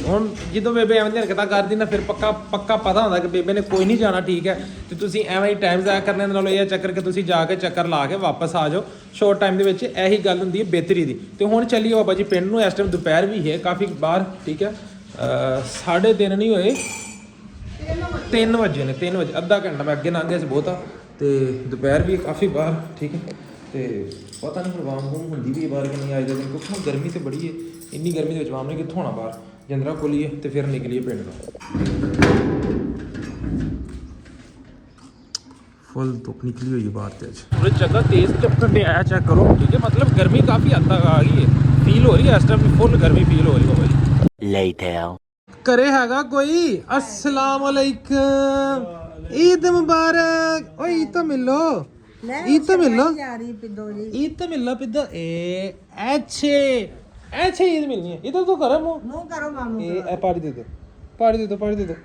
ਹੁਣ ਜਦੋਂ ਬੇਬੇ ਐਵੇਂ ਦੀ ਹਰਕਤਾਂ ਕਰਦੀ ਨਾ, ਫਿਰ ਪੱਕਾ ਪਤਾ ਹੁੰਦਾ ਕਿ ਬੇਬੇ ਨੇ ਕੋਈ ਨਹੀਂ ਜਾਣਾ। ਠੀਕ ਹੈ, ਤੇ ਤੁਸੀਂ ਐਵੇਂ ਹੀ ਟਾਈਮ ਜ਼ਾਇਆ ਕਰਨੇ ਨਾਲੋਂ ਇਹ ਚੱਕਰ ਕਿ ਤੁਸੀਂ ਜਾ ਕੇ ਚੱਕਰ ਲਾ ਕੇ ਵਾਪਸ ਆ ਜਾਓ ਸ਼ੋਰਟ ਟਾਈਮ ਦੇ ਵਿੱਚ। ਇਹੀ ਗੱਲ ਹੁੰਦੀ ਹੈ ਬਿਹਤਰੀ ਦੀ। ਤੇ ਹੁਣ ਚੱਲੀਏ ਬਾਬਾ ਜੀ ਪਿੰਡ ਨੂੰ। ਇਸ ਟਾਈਮ ਦੁਪਹਿਰ ਵੀ ਹੈ ਕਾਫੀ ਬਾਹਰ। ਠੀਕ ਹੈ, 3:30 ਨਹੀਂ ਹੋਏ, 3 ਵਜੇ ਨੇ। 3 ਵਜੇ, ਅੱਧਾ ਘੰਟਾ ਮੈਂ ਅੱਗੇ ਲੰਘ ਗਿਆ ਸੀ ਬਹੁਤਾ। ਤੇ ਦੁਪਹਿਰ ਵੀ ਕਾਫੀ ਬਾਹਰ। ਠੀਕ ਹੈ, ਤੇ ਪਤਾ ਨਹੀਂ ਹੁਣ ਵਾਮ ਵੂਮ ਹੁੰਦੀ ਵੀ ਬਾਹਰ ਕਿ ਨਹੀਂ ਅੱਜ ਦੇ ਦਿਨ, ਕਿਉਂਕਿ ਹੁਣ ਗਰਮੀ ਤੇ ਬੜੀ ਹੈ। ਇੰਨੀ ਗਰਮੀ ਦੇ ਵਿੱਚ ਵਾਮ ਨੇ ਕਿੱਥੋਂ ਹੋਣਾ ਬਾਹਰ। ਜੰਦਰਾ ਖੋਲੀਏ ਤੇ ਫਿਰ ਨਿਕਲੀਏ ਪਿੰਡ ਨੂੰ। फुल धुप निकली हुई है बाहर ते आज पूरी जगह तेज चक्कर पे आया चेक करो ठीक है मतलब गर्मी काफ़ी हद तक आ गई है फील हो रही है इस टाइम फुल गर्मी फील हो रही है भाई Later. करे हैगा कोई अस्सलाम वालेकुम ईद मुबारक ओए ईद तो मिलो ईद तो मिलो ईद तो मिलो पिद्दो ए अच्छे अच्छे ईद मिलनी है इधर तो करो मुंह करो मामू ए पार्टी दे दो पार्टी दे दो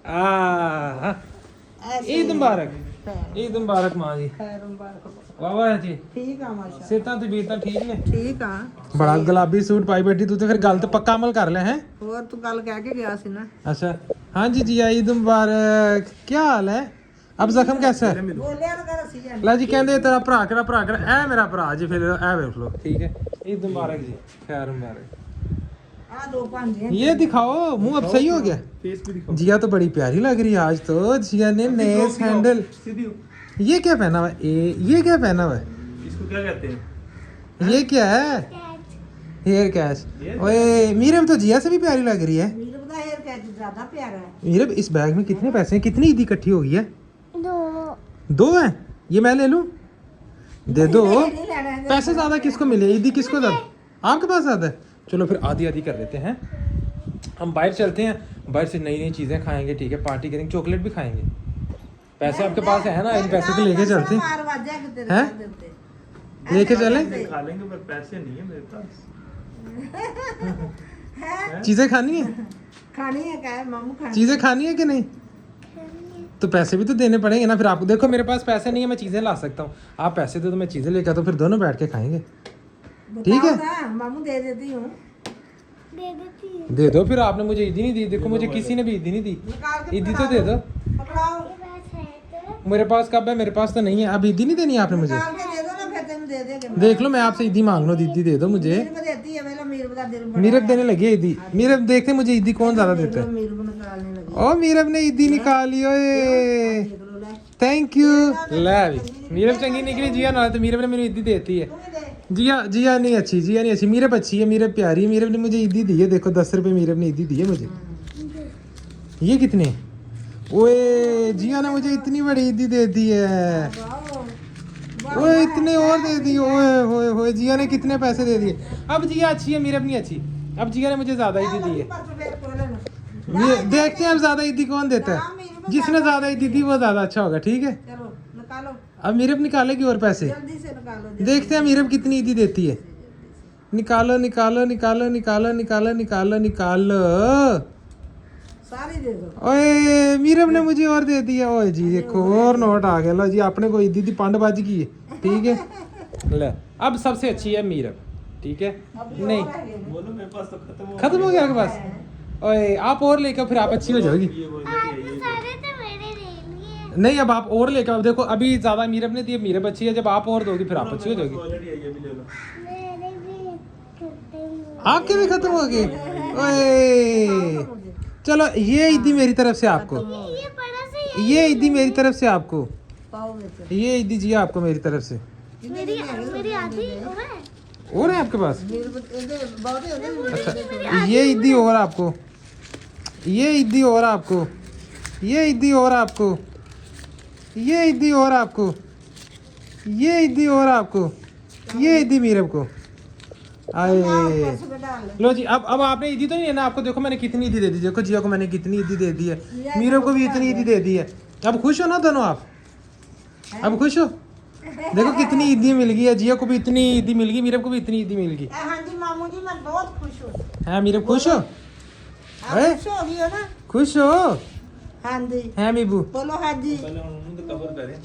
आ ईद मुबारक मां जी खैर मुबारक वाह वाह जी ठीक आ माशा सेहतां ते बीतां ठीक ने ठीक आ बड़ा गुलाबी सूट पाई बैठी तू तो फिर गल तो पक्का अमल कर ले हैं ਹੋਰ ਤੂੰ ਗੱਲ ਕਹਿ ਕੇ ਗਿਆ ਸੀ ਨਾ अच्छा हाँ जी जी ईद मुबारक क्या हाल है अब जख्म कैसा है ਬੋਲਿਆ ਨਾ ਕਰ ਅਸੀਂ ਜਾਣ ला जी कहते तेरा भरा ए मेरा भरा जी फिर ए वेख लो ठीक है ईद मुबारक जी खैर मुबारक ਆ ਦੋ ਭਾਂਜੇ ये दिखाओ मुंह अब सही हो गया फेस भी दिखाओ जिया तो बड़ी प्यारी लग रही है आज तो जिया ने नए सैंडल ये क्या पहना हुआ है ये क्या पहना हुआ है इसको क्या कहते हैं? ये क्या है हेयर कैच ओए मीरम तो जिया से भी प्यारी लग रही है ਵੀਰ ਦਾ ਹੇਅਰ ਕੈਚ ਜ਼ਿਆਦਾ ਪਿਆਰਾ ਹੈ मीरम इस बैग में कितने पैसे हैं कितनी ईदी इकट्ठी होगी है दो है ये मैं ले लूं दे दो ਨਹੀਂ ਲੈਣਾ ਹੈ पैसे ज्यादा किसको मिले ईदी किसको ज्यादा आपके पास ज्यादा है चलो फिर आधी आधी कर लेते हैं हम बाहर चलते हैं बाहर से नई नई चीजें खाएंगे ठीक है पार्टी करेंगे चॉकलेट भी खाएंगे पैसे आपके पास है ना इन पैसे को लेके चलते हैं ਮਾਰ ਵਾਜਿਆ ਕਿ ਤੇਰੇ हैं? ਸਿਰ ਦੇ ਉੱਤੇ लेके चले खा लेंगे पर पैसे नहीं है मेरे पास। चीजें खानी है ਖਾਣੀ ਹੈ ਕਹਿ ਮਾਮੂ ਖਾਣੀ चीजें खानी है कि नहीं तो पैसे भी तो देने पड़ेंगे ना फिर आपको देखो मेरे पास पैसे नहीं है मैं चीजें ला सकता हूँ आप पैसे दो तो मैं चीजें लेकर तो फिर दोनों बैठ के खाएंगे ठीक है बताओ ना, मामू दे देती हूँ दे दो फिर आपने मुझे ईदी नहीं दी देखो मुझे किसी ने भी ईदी नहीं दी निकाल के ईदी तो दे दो पकड़ाओ मेरे पास कब है मेरे पास तो नहीं है अब ईदी नहीं देनी आपने मुझे निकाल के दे दो ना फिर तेन दे देंगे देख लो मैं आपसे ईदी मांग लो दीदी दे दो मुझे मीर को देती है मेरा मीर बता दिल बड़ा मीरब देने लगी है ईदी मीरब देखते मुझे ईदी कौन ज्यादा देता है मीर को निकालने लगी ओ मीरब ने ईदी निकाली ओए देख लो ले थैंक यू ले भी मीरब चंगी निकली जिया ना तो मीरब ने मेरी ईदी देती है तू भी दे जिया नहीं अच्छी मीरब अच्छी है मीरब प्यारी है मीरब ने मुझे ईदी दी है देखो 10 रुपए मीरब ने ईदी दी है मुझे ये कितने ओए जिया ने मुझे इतनी बड़ी ईदी दे दी है वाओ ओए इतने और दे दिए ओए होए होए जिया ने कितने पैसे दे दिए अब जिया अच्छी है मीरब नहीं अच्छी अब जिया ने मुझे ज्यादा ईदी दी है परसों फिर खोलन देखते हैं अब ज्यादा ईदी कौन देता है जिसने ज्यादा ईदी दी वो ज्यादा अच्छा होगा ठीक है चलो निकालो अब मीरब निकालेगी और पैसे जल्दी से निकालो देखते हैं मीरब कितनी ईदी देती है निकालो निकालो निकालो निकालो निकालो निकालो निकालो सारी दे दो ओए मीरब ने मुझे और दे दिया ओए जी देखो और नोट आ गया लो जी आपने कोई ईदी दी पंड बाजी की है ठीक है ले अब सबसे अच्छी है मीरब ठीक है नहीं बोलो मेरे पास तो खत्म हो खत्म हो गया आपके पास ओए आप और लेकर फिर आप अच्छी हो जाओगी ये वो लेके आइए। सारे तो मेरे ले लिए नहीं अब आप और लेकर अब देखो अभी ज्यादा मीरब ने दी मीरब अच्छी है जब आप और दोगी फिर आप अच्छी हो जाओगी ऑलरेडी आई है, अभी ले लो। मेरे भी खत्म हो आपके भी खत्म हो गए ओए चलो ये ईदी मेरी तरफ से आपको ये बड़ा सा ये ईदी मेरी तरफ से आपको पाओ ਵਿੱਚ ये ईदी जी आपको मेरी तरफ से मेरी आधी हो है और है आपके पास मीर ਇਹਦੇ ਬਹੁਤੇ ਹੁੰਦੇ ਨੇ ये ईदी और आपको ये ईदी और आपको ये ईदी और आपको ये ईदी और आपको ये ईदी और आपको ये ईदी मीरब को आए परसों में डाल लो जी अब आपने ईदी तो नहीं है ना आपको देखो मैंने कितनी ईदी दे दी देखो जिया को मैंने कितनी ईदी दे दी है मीरब को भी इतनी ईदी दे दी है अब खुश हो ना दोनों आप अब खुश हो देखो कितनी ईदी मिल गई है जिया को भी इतनी ईदी मिल गई मीरब को भी इतनी ईदी मिल गई हाँ जी मामू जी मैं बहुत खुश हूँ है मीरब खुश हो आप हैं? खुश हो गई हो ना खुश हो हाँ जी है मीबू बोलो हाँ जी पहले उन्होंने तो कवर करे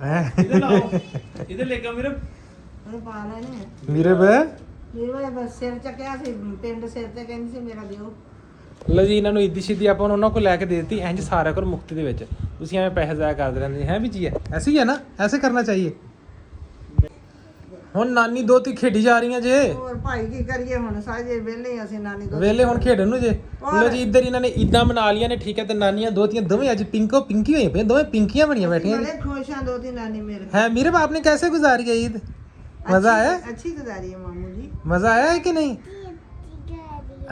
है इधर लाओ इधर लेकर मेरे ਉਹਨੂੰ ਪਾ ਲੈਣੇ मीरब ਮੇਰੇ ਵਾ ਬਸ ਸਿਰ ਚੱਕਿਆ ਸੀ ਪਿੰਡ ਸਿਰ ਤੇ ਕਹਿੰਦੀ ਸੀ ਮੇਰਾ ਦਿਓ ਲੋ ਜੀ ਇਹਨਾਂ ਨੂੰ ਈਦੀ ਸ਼ੀਦੀ ਆਪਾਂ ਉਹਨਾਂ ਕੋਲ ਲੈ ਕੇ ਦੇ ਦਿੱਤੀ ਇੰਜ ਸਾਰਿਆਂ ਕੋਲ ਮੁਫਤ ਦੇ ਵਿੱਚ ਤੁਸੀਂ ਐਵੇਂ ਪੈਸੇ ਜ਼ਾਇਆ ਕਰਦੇ ਰਹਿੰਦੇ ਹੈ ਵੀ ਜੀ ਹੈ ਐਸੇ ਹੀ ਹੈ ਨਾ ਐਸੇ ਕਰਨਾ ਚਾਹੀਏ ਹੁਣ ਨਾਨੀ ਦੋ ਤੀ ਖੇਡੀ ਜਾ ਰਹੀਆਂ ਜੇ ਹੋਰ ਭਾਈ ਕੀ ਕਰੀਏ ਹੁਣ ਸਾਜੇ ਵਿਹਲੇ ਅਸੀਂ ਨਾਨੀ ਤੋਂ ਵੇਲੇ ਹੁਣ ਖੇਡਣ ਨੂੰ ਜੇ ਲੋ ਜੀ ਇੱਧਰ ਇਹਨਾਂ ਨੇ ਈਦਾਂ ਮਨਾ ਲੀਆਂ ਨੇ ਠੀਕ ਹੈ ਤੇ ਨਾਨੀਆਂ ਦੋਤੀਆਂ ਦੋਵੇਂ ਅੱਜ ਪਿੰਕੀ ਹੋਈ ਪਈਆਂ ਦੋਵੇਂ ਪਿੰਕੀਆਂ ਬਣੀਆਂ ਬੈਠੀਆਂ बड़े खुश हैं दो तीन नानी मेरे है मीरब आपने कैसे गुजारी है ईद मजा आया अच्छी गुजारी है मामू जी ਮਜ਼ਾ ਆਇਆ ਹੈ ਕਿ ਨਹੀਂ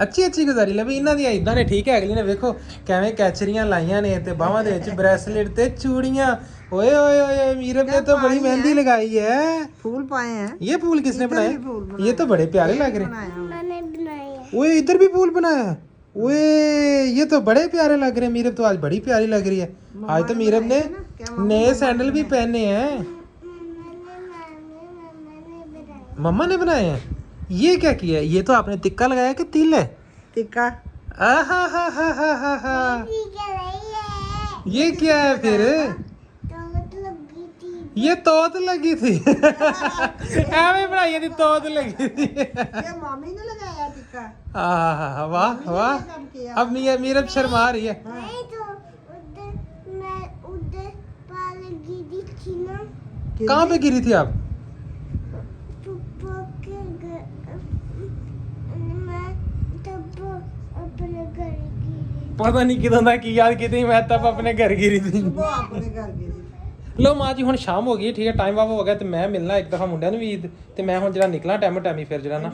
ਅੱਛੀ ਗੁਜ਼ਾਰੀ ਲੈ ਵੀ ਇਹਨਾਂ ਦੀਆਂ ਇਦਾਂ ਨੇ ਠੀਕ ਹੈ ਅਗਲੀ ਨੇ ਵੇਖੋ ਕਿਵੇਂ ਕੈਚਰੀਆਂ ਲਾਈਆਂ ਨੇ ਤੇ ਬਾਹਾਂ ਦੇ ਵਿੱਚ ਬ੍ਰੈਸਲੇਟ ਤੇ ਚੂੜੀਆਂ ओए ओए ओए मीरब ने तो बड़ी मेहंदी लगाई है। फूल पाए हैं। ये फूल किसने इधर भी बनाए? फूल ये तो बड़े प्यारे लग रहे हैं। बनाया हुआ। मैंने बनाया। ओए इधर भी फूल बनाया है। ओए ये तो बड़े प्यारे लग रहे हैं। मीरब तो आज बड़ी प्यारी लग रही है। आज तो मीरब ने नए सैंडल भी पहने हैं। मम्मा ने बनाए हैं। ये क्या किया है? ये तो आपने टिक्का लगाया कि तिल है? टिक्का। आहा हा हा हा हा हा। ये क्या है फिर? ये तोत लगी थी। ਐਵੇਂ ਬਣਾਈ ਦੀ तोत लगी थी। ये मम्मी ने लगाया टिक्का। आहा वाह वाह। काम किया। अब मीरब शर्मा रही है। नहीं तो उधर मैं उधर पाल गिरी थी ना कहाँ पे गिरी थी आप? पप्पा के घर मैं तब अपने घर गिरी पता नहीं किदों ਦਾ ਕੀ ਯਾਦ ਕੀਤੀ ਮੈਂ ਤਬ ਆਪਣੇ ਘਰ ਗਿਰੀ ਸੀ। वो अपने घर गिरी। ਲੋ ਮਾਂ ਜੀ ਹੁਣ ਸ਼ਾਮ ਹੋ ਗਈ ਠੀਕ ਹੈ ਟਾਈਮ ਵਾਵਾ ਹੋ ਗਿਆ ਤੇ ਮੈਂ ਮਿਲਣਾ ਇੱਕ ਦਫਾ ਮੁੰਡਿਆਂ ਨੂੰ ਵੀ ਤੇ ਮੈਂ ਹੁਣ ਜਿਹੜਾ ਨਿਕਲਾਂ ਟਾਈਮੀ ਫਿਰ ਜਿਹੜਾ ਨਾ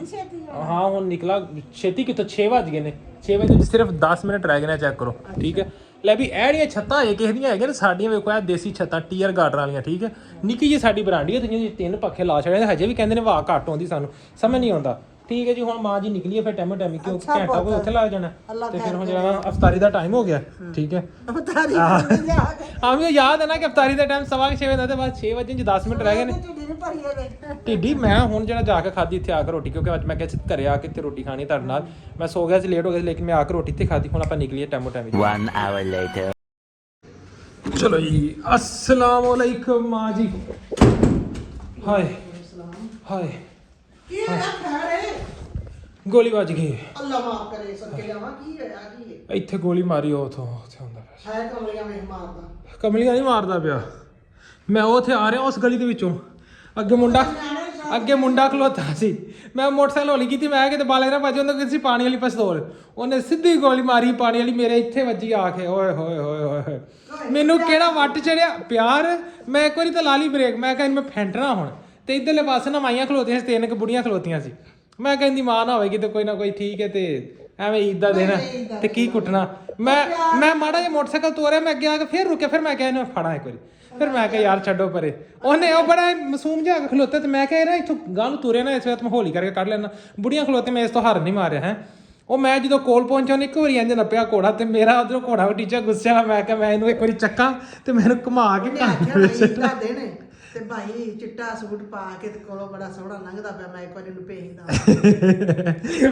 ਹਾਂ ਹੁਣ ਨਿਕਲਾ ਛੇਤੀ ਕਿਤੋਂ 6 ਵਜ ਗਏ ਨੇ 6 ਵਜੇ ਵਿੱਚ ਸਿਰਫ 10 ਮਿੰਟ ਰਹਿ ਗਏ ਨੇ ਚੈੱਕ ਕਰੋ ਠੀਕ ਹੈ ਲੈ ਵੀ ਇਹ ਜਿਹੜੀਆਂ ਛੱਤਾਂ ਹੈ ਕਿਸੇ ਦੀਆਂ ਹੈਗੀਆਂ ਨੇ ਸਾਡੀਆਂ ਵੇਖੋ ਇਹ ਦੇਸੀ ਛੱਤਾਂ ਟੀਅਰ ਗਾਰਡਰ ਵਾਲੀਆਂ ਠੀਕ ਹੈ ਨਿੱਕੀ ਜਿਹੀ ਸਾਡੀ ਬਰਾਂਡੀ ਹੈ ਤੇ ਜਿਹਦੇ 3 ਪੱਖੇ ਲਾ ਛੜੇ ਨੇ ਹਜੇ ਵੀ ਕਹਿੰਦੇ ਨੇ ਵਾਹ ਘੱਟ ਆਉਂਦੀ ਸਾਨੂੰ ਸਮਝ ਨਹੀਂ ਆਉਂਦਾ ਠੀਕ ਹੈ ਜੀ ਹੁਣ ਮਾਂ ਜੀ ਨਿਕਲੀ ਹੈ ਫਿਰ ਟਾਈਮੀ ਕਿਉਂ ਘੰਟਾ ਕੋਈ ਉੱਥੇ ਲੱਗ ਜਾਣਾ ਤੇ ਫਿਰ ਹੁਣ ਜਿਹੜਾ ਅਫਤਾਰੀ ਦਾ ਟਾਈਮ ਹੋ ਗਿਆ ਠੀਕ ਹੈ अवतारी ਹਾਂ ਮੈਨੂੰ ਯਾਦ ਹੈ ਨਾ ਕਿ ਅਫਤਾਰੀ ਦਾ ਟਾਈਮ 6:30 ਵਜੇ ਦਾ ਤੇ ਬਸ 6 ਵਜੇ 10 ਮਿੰਟ ਰਹਿ ਗਏ ਨੇ ਢਿੱਡੀ ਮੈਂ ਹੁਣ ਜਿਹੜਾ ਜਾ ਕੇ ਖਾਧੀ ਇੱਥੇ ਆ ਕੇ ਰੋਟੀ ਕਿਉਂਕਿ ਅੱਜ ਮੈਂ ਕਿਹਾ ਘਰੇ ਆ ਕੇ ਇੱਥੇ ਰੋਟੀ ਖਾਣੀ ਤੁਹਾਡੇ ਨਾਲ ਮੈਂ ਸੋ ਗਿਆ ਸੀ ਲੇਟ ਹੋ ਗਿਆ ਸੀ ਲੇਕਿਨ ਮੈਂ ਆ ਕੇ ਰੋਟੀ ਇੱਥੇ ਖਾਧੀ ਹੁਣ ਆਪਾਂ ਨਿਕਲੀਏ ਟਾਈਮ 1 hour later. ਚਲੋ ਜੀ अस्सलाम वालेकुम ਮਾਂ ਜੀ ਹਾਏ ਹਾਏ ਕੀ ਹੋਇਆ ਖੜੇ ਗੋਲੀ ਵੱਜ ਗਈ ਅੱਲਾ ਮਾਫ ਕਰੇ ਸਦਕੇ ਜਾਵਾਂ ਕੀ ਹੋਇਆ ਕੀ ਹੈ ਇੱਥੇ ਗੋਲੀ ਮਾਰੀ ਉਹ ਉੱਥੋਂ ਉੱਥੇ ਹੁੰਦਾ ਪਿਆ ਹੈ ਕਮਲੀਆਂ ਵਿੱਚ ਮਾਰਦਾ ਕਮਲੀਆਂ ਨਹੀਂ ਮਾਰਦਾ ਪਿਆ ਮੈਂ ਉੱਥੇ ਆ ਰਿਹਾ ਉਸ ਗਲੀ ਦੇ ਵਿੱਚੋਂ ਅੱਗੇ ਮੁੰਡਾ ਖਲੋਤਾ ਸੀ ਮੈਂ ਮੋਟਰਸਾਈਕਲ ਹੌਲੀ ਕੀਤੀ ਮੈਂ ਕਿਤੇ ਬਾਲੇ ਨਾ ਵੱਜ ਹੁੰਦਾ ਕਿਸੇ ਪਾਣੀ ਵਾਲੀ ਪਿਸਤੌਲ ਉਹਨੇ ਸਿੱਧੀ ਗੋਲੀ ਮਾਰੀ ਪਾਣੀ ਵਾਲੀ ਮੇਰੇ ਇੱਥੇ ਵੱਜੀ ਆ ਕੇ ਓਏ ਹੋਏ ਹੋਏ ਹੋਏ ਮੈਨੂੰ ਕਿਹੜਾ ਵੱਟ ਚੜਿਆ ਪਿਆਰ ਮੈਂ ਇੱਕ ਵਾਰੀ ਤਾਂ ਲਾ ਲਈ ਬ੍ਰੇਕ ਮੈਂ ਕਹਿੰਦਾ ਮੈਂ ਫੈਂਟਣਾ ਹੁਣ ਤੇ ਇਧਰਲੇ ਪਾਸੇ ਨਾ ਮਾਈਆਂ ਖਲੋਤੀਆਂ ਸੀ 3 ਬੁੜੀਆਂ ਖਲੋਤੀਆਂ ਸੀ ਮੈਂ ਕਹਿੰਦੀ ਮਾਂ ਨਾ ਹੋਵੇਗੀ ਤੇ ਕੋਈ ਨਾ ਕੋਈ ਠੀਕ ਹੈ ਤੇ ਐਵੇਂ ਈਦ ਦਾ ਦੇਣਾ ਤੇ ਕੀ ਕੁੱਟਣਾ ਮੈਂ ਮਾੜਾ ਜਿਹਾ ਮੋਟਰਸਾਈਕਲ ਤੋਰਿਆ ਮੈਂ ਅੱਗੇ ਆ ਕੇ ਫਿਰ ਰੁਕਿਆ ਫਿਰ ਮੈਂ ਕਿਹਾ ਇਹਨੂੰ ਫੜਾਂ ਇੱਕ ਵਾਰੀ ਫਿਰ ਮੈਂ ਕਿਹਾ ਯਾਰ ਛੱਡੋ ਪਰੇ ਉਹਨੇ ਉਹ ਬੜਾ ਮਾਸੂਮ ਜਿਹਾ ਖਲੋਤਾ ਤੇ ਮੈਂ ਕਿਹਾ ਨਾ ਇੱਥੋਂ ਗਾਂ ਨੂੰ ਤੁਰਿਆ ਨਾ ਇਸ ਵੇਲੇ ਮੈਂ ਹੌਲੀ ਕਰਕੇ ਕੱਢ ਲੈਣਾ ਬੁੜੀਆਂ ਖਲੋਤੇ ਮੈਂ ਇਸ ਤੋਂ ਹਰ ਨਹੀਂ ਮਾਰਿਆ ਹੈ ਉਹ ਮੈਂ ਜਦੋਂ ਕੋਲ ਪਹੁੰਚਿਆ ਉਹਨੇ ਇੱਕ ਵਾਰੀ ਇੰਜ ਨੱਪਿਆ ਘੋੜਾ ਤੇ ਮੇਰਾ ਉਧਰੋਂ ਘੋੜਾ ਟੀਚਾ ਗੁੱਸੇ ਨਾਲ ਮੈਂ ਕਿਹਾ ਮੈਂ ਇਹਨੂੰ ਇੱਕ ਵਾਰੀ ਚੱਕਾਂ ਤੇ ਮੈਨੂੰ ਘੁਮਾ ਕੇ ਦਾ ਦੇਣੇ ਤੇ ਭਾਈ ਚਿੱਟਾ ਸੂਟ ਪਾ ਕੇ ਤੇ ਕੋਲੋਂ ਬੜਾ ਸੋਹਣਾ ਲੰਘਦਾ ਪਿਆ ਮੈਂ ਇੱਕ ਵਾਰੀ ਨੂੰ ਭੇਜਦਾ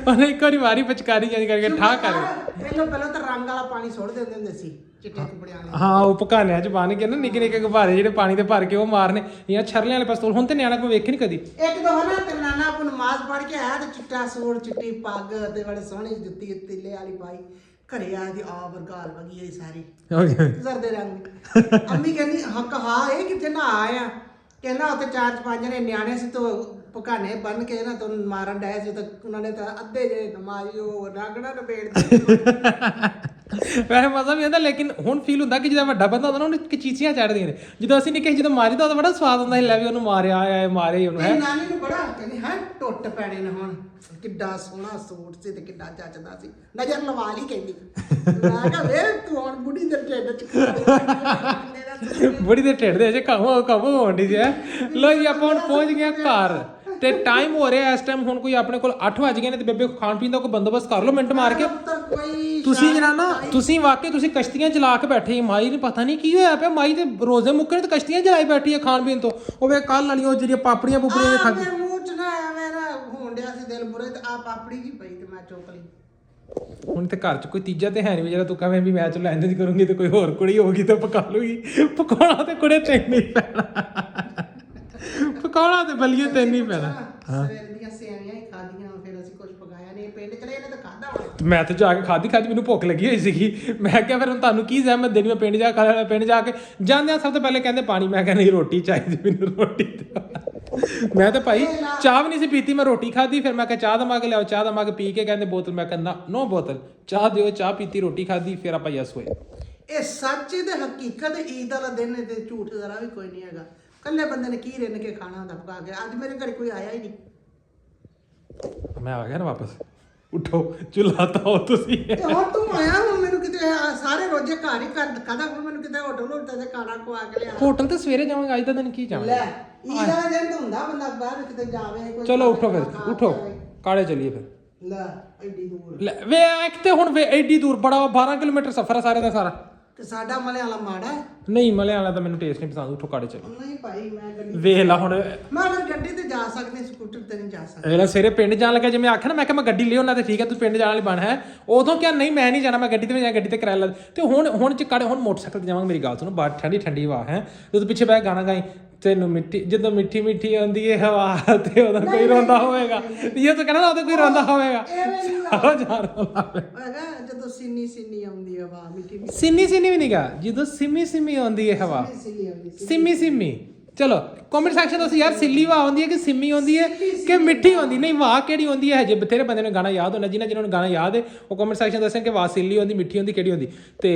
ਉਹਨੇ ਇੱਕ ਵਾਰੀ ਮਾਰੀ ਪਚਕਾਰੀ ਜਾਂਦੀ ਕਰਕੇ ਠਾ ਕਰ ਪਹਿਲਾਂ ਤਾਂ ਰੰਗ ਵਾਲਾ ਪਾਣੀ ਸੁੱਟ ਦਿੰਦੇ ਹੁੰਦੇ ਸੀ ਚਿੱਟੇ ਕੁਪੜਿਆਂ ਵਾਲੇ ਹਾਂ ਉਹ ਪਕਾਨਿਆਂ ਚ ਬਣ ਕੇ ਨਾ ਨਿੱਕੇ ਨਿੱਕੇ ਗੁਬਾਰੇ ਜਿਹੜੇ ਪਾਣੀ ਦੇ ਭਰ ਕੇ ਉਹ ਮਾਰਨੇ ਜਾਂ ਛਰਲਿਆਂ ਵਾਲੇ ਪਿਸਤੌਲ ਹੁਣ ਤੇ ਨਿਆਣਾ ਕੋਈ ਵੇਖੀ ਨਹੀਂ ਕਦੀ ਇੱਕ ਦੋ ਨਾ ਤੇ ਨਾਨਾ ਆਪ ਨਮਾਜ਼ ਪੜ੍ਹ ਕੇ ਆਇਆ ਤੇ ਚਿੱਟਾ ਸੂਟ ਚਿੱਟੀ ਪੱਗ ਤੇ ਬੜੇ ਸੋਹਣੀ ਜੁੱਤੀ ਤਿੱਲੇ ਵਾਲੀ ਪਾਈ ਘਰੇ ਆ ਦੀ ਆ ਵਰਗਾਲ ਵਗੀ ਆਈ ਸਾਰੀ ਜ਼ਰਦੇ ਰੰਗ ਅੰਮੀ ਕਹਿੰਦੀ ਹੱਕ ਹਾਂ ਇਹ ਕਿੱਥੇ ਨਾ ਆਇਆ ਕਹਿੰਦਾ ਉੱਥੇ 4-5 ਜਣੇ ਨਿਆਣੇ ਸੀ ਤੋਂ ਪਕਾਨੇ ਬੰਨ ਕੇ ਨਾ ਤੋਂ ਮਾਰਨ ਡਾਇਆ ਸੀ ਤਾਂ ਉਹਨਾਂ ਨੇ ਤਾਂ ਅੱਧੇ ਜੇ ਨਮਾਜ਼ੀ ਉਹ ਰਾਗੜਾ ਨਬੇੜ ਦਿੱਤੀ ਵੈਸੇ ਮਜ਼ਾ ਵੀ ਆਉਂਦਾ ਲੇਕਿਨ ਹੁਣ ਫੀਲ ਹੁੰਦਾ ਕਿ ਜਦੋਂ ਵੱਡਾ ਬੰਦਾ ਹੁੰਦਾ ਨਾ ਉਹਨੂੰ ਕਚੀਚੀਆਂ ਚੜ੍ਹਦੀਆਂ ਨੇ ਜਦੋਂ ਅਸੀਂ ਨਿੱਕੇ ਜਦੋਂ ਮਾਰੀਦਾ ਉਦੋਂ ਬੜਾ ਸਵਾਦ ਹੁੰਦਾ ਸੀ ਲੈ ਵੀ ਉਹਨੂੰ ਮਾਰਿਆ ਆਇਆ ਮਾਰੇ ਉਹਨੂੰ ਹੈ ਨਾਨੀ ਨੂੰ ਬੜਾ ਕਹਿੰਦੀ ਹੈ ਟੁੱਟ ਪੈਣੇ ਨੇ ਹੁਣ ਕਿੱਡਾ ਸੋਹਣਾ ਸੂਟ ਸੀ ਤੇ ਕਿੱਡਾ ਜੱਚਦਾ ਸੀ ਨਜ਼ਰ ਲਵਾ ਲਈ ਕਹਿੰਦੀ ਮੈਂ ਕਿਹਾ ਵੇ ਤੂੰ ਹੁਣ ਬੁੱਢੀ ਦੇ ਢਿੱਡ ਚ ਬੜੀ ਦੇ ਢਿੱਡ ਦੇ ਅਜੇ ਕੰਮ ਹੋਣ ਦੀ ਹੈ ਲੋ ਜੀ ਆਪਾਂ ਹੁਣ ਪਹੁੰਚ ਗਏ ਘਰ ਤੇ ਟਾਈਮ ਹੋ ਰਿਹਾ ਇਸ ਟਾਈਮ ਹੁਣ ਕੋਈ ਆਪਣੇ ਕੋਲ 8 ਵਜ ਗਏ ਨੇ ਤੇ ਬੇਬੇ ਖਾਣ ਪੀਣ ਦਾ ਕੋਈ ਬੰਦੋਬਸਤ ਕਰ ਲਓ ਮਿੰਟ ਮਾਰ ਕੇ ਤੁਸੀਂ ਜਿਹੜਾ ਨਾ ਤੁਸੀਂ ਵਾਕਈ ਤੁਸੀਂ ਕਸ਼ਤੀਆਂ ਚਲਾ ਕੇ ਬੈਠੇ ਮਾਈ ਨੂੰ ਪਤਾ ਨਹੀਂ ਕੀ ਹੋਇਆ ਪਿਆ ਮਾਈ ਤੇ ਰੋਜ਼ੇ ਮੁੱਕਣੇ ਤੇ ਕਸ਼ਤੀਆਂ ਚਲਾਈ ਬੈਠੀ ਹੈ ਖਾਣ ਪੀਣ ਤੋਂ ਉਹ ਵੇ ਕੱਲ ਵਾਲੀਆਂ ਉਹ ਜਿਹੜੀਆਂ ਪਾਪੜੀਆਂ ਪੁਪੜੀਆਂ ਖਾ ਮੇਰੇ ਮੂੰਹ ਚ ਨਾ ਐਵੇਂ ਨਾ ਹੋਣ ਡਿਆ ਸੀ ਦਿਲ ਬੁਰੇ ਤੇ ਆ ਪਾਪੜੀ ਜੀ ਪਈ ਤੇ ਮੈਂ ਚੁੱਕ ਲਈ ਹੁਣ ਤੇ ਘਰ 'ਚ ਕੋਈ ਤੀਜਾ ਤੇ ਹੈ ਨਹੀਂ ਜਿਹੜਾ ਤੂੰ ਕਵੇਂ ਵੀ ਮੈਂ ਚਲੋ ਇੰਜ ਕਰੂੰਗੀ ਤੇ ਕੋਈ ਹੋਰ ਕੁੜੀ ਹੋਊਗੀ ਤੇ ਪਕਾ ਲੂਗੀ ਪਕਾਉਣਾ ਤੇ ਕੁੜੇ ਤੈਨੂੰ ਨਹੀਂ ਪੈਣਾ ਪਕਾਉਣਾ ਤੇ ਬਲੀਏ ਤੈਨੂੰ ਨਹੀਂ ਪੈਣਾ ਸਵੇਰ ਦੀਆਂ ਸੇਵੀਆਂ ਹੀ ਖਾਧੀਆਂ ਫਿਰ ਅਸੀਂ ਕੁਝ ਪਕਾਇਆ ਨਹੀਂ ਪਿੰਡ ਚ ਇਹਨੇ ਤਾਂ ਖਾਦਾ ਹੋਣਾ ਮੈਂ ਤੇ ਜਾ ਕੇ ਖਾਧੀ ਮੈਨੂੰ ਭੁੱਖ ਲੱਗੀ ਹੋਈ ਸੀਗੀ ਮੈਂ ਕਿਹਾ ਫਿਰ ਹੁਣ ਤੁਹਾਨੂੰ ਕੀ ਜ਼ਹਿਮਤ ਦੇਣੀ ਮੈਂ ਪਿੰਡ ਜਾ ਖਾ ਲੈਣਾ ਪਿੰਡ ਜਾ ਕੇ ਜਾਂਦਿਆਂ ਸਭ ਤੋਂ ਪਹਿਲੇ ਕਹਿੰਦੇ ਪਾਣੀ ਮੈਂ ਕਿਹਾ ਨਹੀਂ ਰੋਟੀ ਚਾਹੀਦੀ ਮੈਨੂੰ ਰੋਟੀ ਮੈਂ ਤਾਂ ਭਾਈ ਚਾਹ ਵੀ ਨਹੀਂ ਸੀ ਪੀਤੀ ਮੈਂ ਰੋਟੀ ਖਾਧੀ ਫਿਰ ਮੈਂ ਕਿਹਾ ਚਾਹ ਦਮਾ ਕੇ ਲਿਆਓ ਚਾਹ ਦਮਾ ਕੇ ਪੀ ਕੇ ਕਹਿੰਦੇ ਬੋਤਲ ਮੈਂ ਕਹਿੰਦਾ ਨੋ ਬੋਤਲ ਚਾਹ ਦਿਓ ਚਾਹ ਪੀਤੀ ਰੋਟੀ ਖਾਧੀ ਫਿਰ ਆਪਾਂ ਯਸ ਹੋਏ ਇਹ ਸੱਚ ਤੇ ਹਕੀਕਤ ਈਦ ਵਾਲਾ ਦਿਨ ਹੈ ਤੇ ਝੂਠ ਜ਼ਰਾ ਵੀ ਕੋਈ ਨਹੀਂ ਹੈਗਾ ਕੱਲੇ ਬੰਦੇ ਨੇ ਕੀ ਰਿੰਨ ਕੇ ਖਾਣਾ ਹੁੰਦਾ ਪਕਾ ਕੇ ਅੱਜ ਮੇਰੇ ਘਰ ਕੋਈ ਆਇਆ ਹੀ ਨਹੀਂ ਮੈਂ ਆ ਗਿਆ ਨਾ ਵਾਪਸ ਉਠੋ ਚੁੱਲ੍ਹਾ ਤਾਓ ਤੁਸੀਂ ਤੇ ਹੁਣ ਤੂੰ ਆਇਆ ਹੁਣ ਮੈਨੂੰ ਕਿਤੇ ਸਾਰੇ ਰੋਜ਼ੇ ਘਰ ਹੀ ਕਰ ਕਾਦਾ ਹੁਣ ਮੈਨੂੰ ਕਿਤੇ ਹੋਟਲ ਤੇ ਖਾਣਾ ਖਵਾ ਕੇ ਲਿਆ ਹੋਟਲ ਤੇ ਸਵੇਰੇ ਜਾਵਾਂਗੇ ਅੱਜ ਦਾ ਦਿਨ ਕੀ ਜਾਵਾਂਗੇ ਲੈ ਈਦ ਵਾਲਾ ਦਿਨ ਤਾਂ ਹੁੰਦਾ ਬੰਦਾ ਬਾਹਰ ਕਿਤੇ ਜਾਵੇ ਕੋਈ ਚਲੋ ਉਠੋ ਖਾ ਫਿਰ ਉਠੋ ਕੇ ਆਵੇ। ਕਾਲੇ ਚੱਲੀਏ ਫਿਰ ਲੈ ਐਡੀ ਦੂਰ ਲੈ ਵੇ ਇੱਕ ਤੇ ਹੁਣ ਵੇ ਐਡੀ ਦੂਰ ਬੜਾ 12 ਕਿਲੋਮੀਟਰ ਸਫ਼ਰ ਆ ਸਾਰੇ ਦਾ ਸਾਰਾ ਤੇ ਸਾਡਾ ਮਲੇ ਵਾਲਾ ਮਾੜਾ ਹੈ। ਨਹੀਂ ਮਲੇ ਵਾਲਾ ਤਾਂ ਮੈਨੂੰ ਟੇਸਟ ਨਹੀਂ ਪਸੰਦ ਉਠੋ ਕਾਲੇ ਚੱਲੀ ਨਹੀਂ ਭਾਈ ਮੈਂ ਗੱਡੀ ਵੇਖ ਲਾ ਹੁਣ ਮੈਂ ਅਗਰ ਗੱਡੀ ਤੇ ਜਾ ਸਕਦੇ ਸਕੂਟਰ ਤੇ ਨਹੀਂ ਜਾ ਸਕਦੇ ਅਗਲਾ ਸਵੇਰੇ ਪਿੰਡ ਜਾਣ ਲੱਗਾ ਜਿਵੇਂ ਆਖਿਆ ਨਾ ਮੈਂ ਕਿਹਾ ਮੈਂ ਗੱਡੀ ਲਿਓ ਨਾ ਤੇ ਠੀਕ ਹੈ ਤੂੰ ਪਿੰਡ ਜਾਣ ਵਾਲੀ ਬਣ ਹੈ ਉਦੋਂ ਕਿਹਾ ਨਹੀਂ ਮੈਂ ਨਹੀਂ ਜਾਣਾ ਮੈਂ ਗੱਡੀ ਤੇ ਜਾਂ ਗੱਡੀ ਤੇ ਕਿਰਾਇਆ ਲਾ ਤੇ ਹੁਣ ਚ ਕਾੜੇ ਹੁਣ ਮੋਟਰਸਾਈਕਲ ਤੇ ਜਾਵਾਂਗੇ ਮੇਰੀ ਗੱਲ ਸੁਣੋ ਬਾਹਰ ਠੰਡੀ ਠੰਡੀ ਹਵਾ ਹੈ ਜਦੋਂ ਪਿੱਛੇ ਬੈ ਗਾਣਾ ਗਾਈ ਤੈਨੂੰ ਮਿੱਠੀ ਜਦੋਂ ਮਿੱਠੀ ਮਿੱਠੀ ਆਉਂਦੀ ਹੈ ਹਵਾ ਤੇ ਉਹਦਾ ਕੋਈ ਰੋਂਦਾ ਹੋਵੇਗਾ ਇਹ ਤਾਂ ਕਹਿੰਦਾ ਉਹਦਾ ਕੋਈ ਰੋਂਦਾ ਹੋਵੇਗਾ ਸਾਰਾ ਜਾਨ ਹੈਗਾ ਜਦੋਂ ਸਿੰਨੀ ਸਿੰਨੀ ਆਉਂਦੀ ਆ ਵਾ ਮਿੱਠੀ ਸਿੰਮੀ ਸਿੰਮੀ ਵੀ ਨਹੀਂਗਾ ਜਦੋਂ ਸਿੰਮੀ ਸਿੰਮੀ ਆਉਂਦੀ ਹੈ ਹਵਾ ਸਿੰਨੀ ਆਉਂਦੀ ਸਿੰਮੀ ਸਿੰਮੀ ਚਲੋ ਕਮੈਂਟ ਸੈਕਸ਼ਨ ਦੱਸੋ ਯਾਰ ਸਿੱਲੀ ਵਾਹ ਆਉਂਦੀ ਹੈ ਕਿ ਸਿੰਮੀ ਆਉਂਦੀ ਹੈ ਕਿ ਮਿੱਠੀ ਆਉਂਦੀ ਨਹੀਂ ਵਾਹ ਕਿਹੜੀ ਆਉਂਦੀ ਹੈ ਜੇ ਬਥੇਰੇ ਬੰਦੇ ਨੂੰ ਗਾਣਾ ਯਾਦ ਹੋਣਾ ਜਿਨ੍ਹਾਂ ਨੂੰ ਗਾਣਾ ਯਾਦ ਹੈ ਉਹ ਕਮੈਂਟ ਸੈਕਸ਼ਨ ਦੱਸਣ ਕਿ ਵਾਹ ਸਿੱਲੀ ਆਉਂਦੀ ਮਿੱਠੀ ਆਉਂਦੀ ਕਿਹੜੀ ਆਉਂਦੀ ਤੇ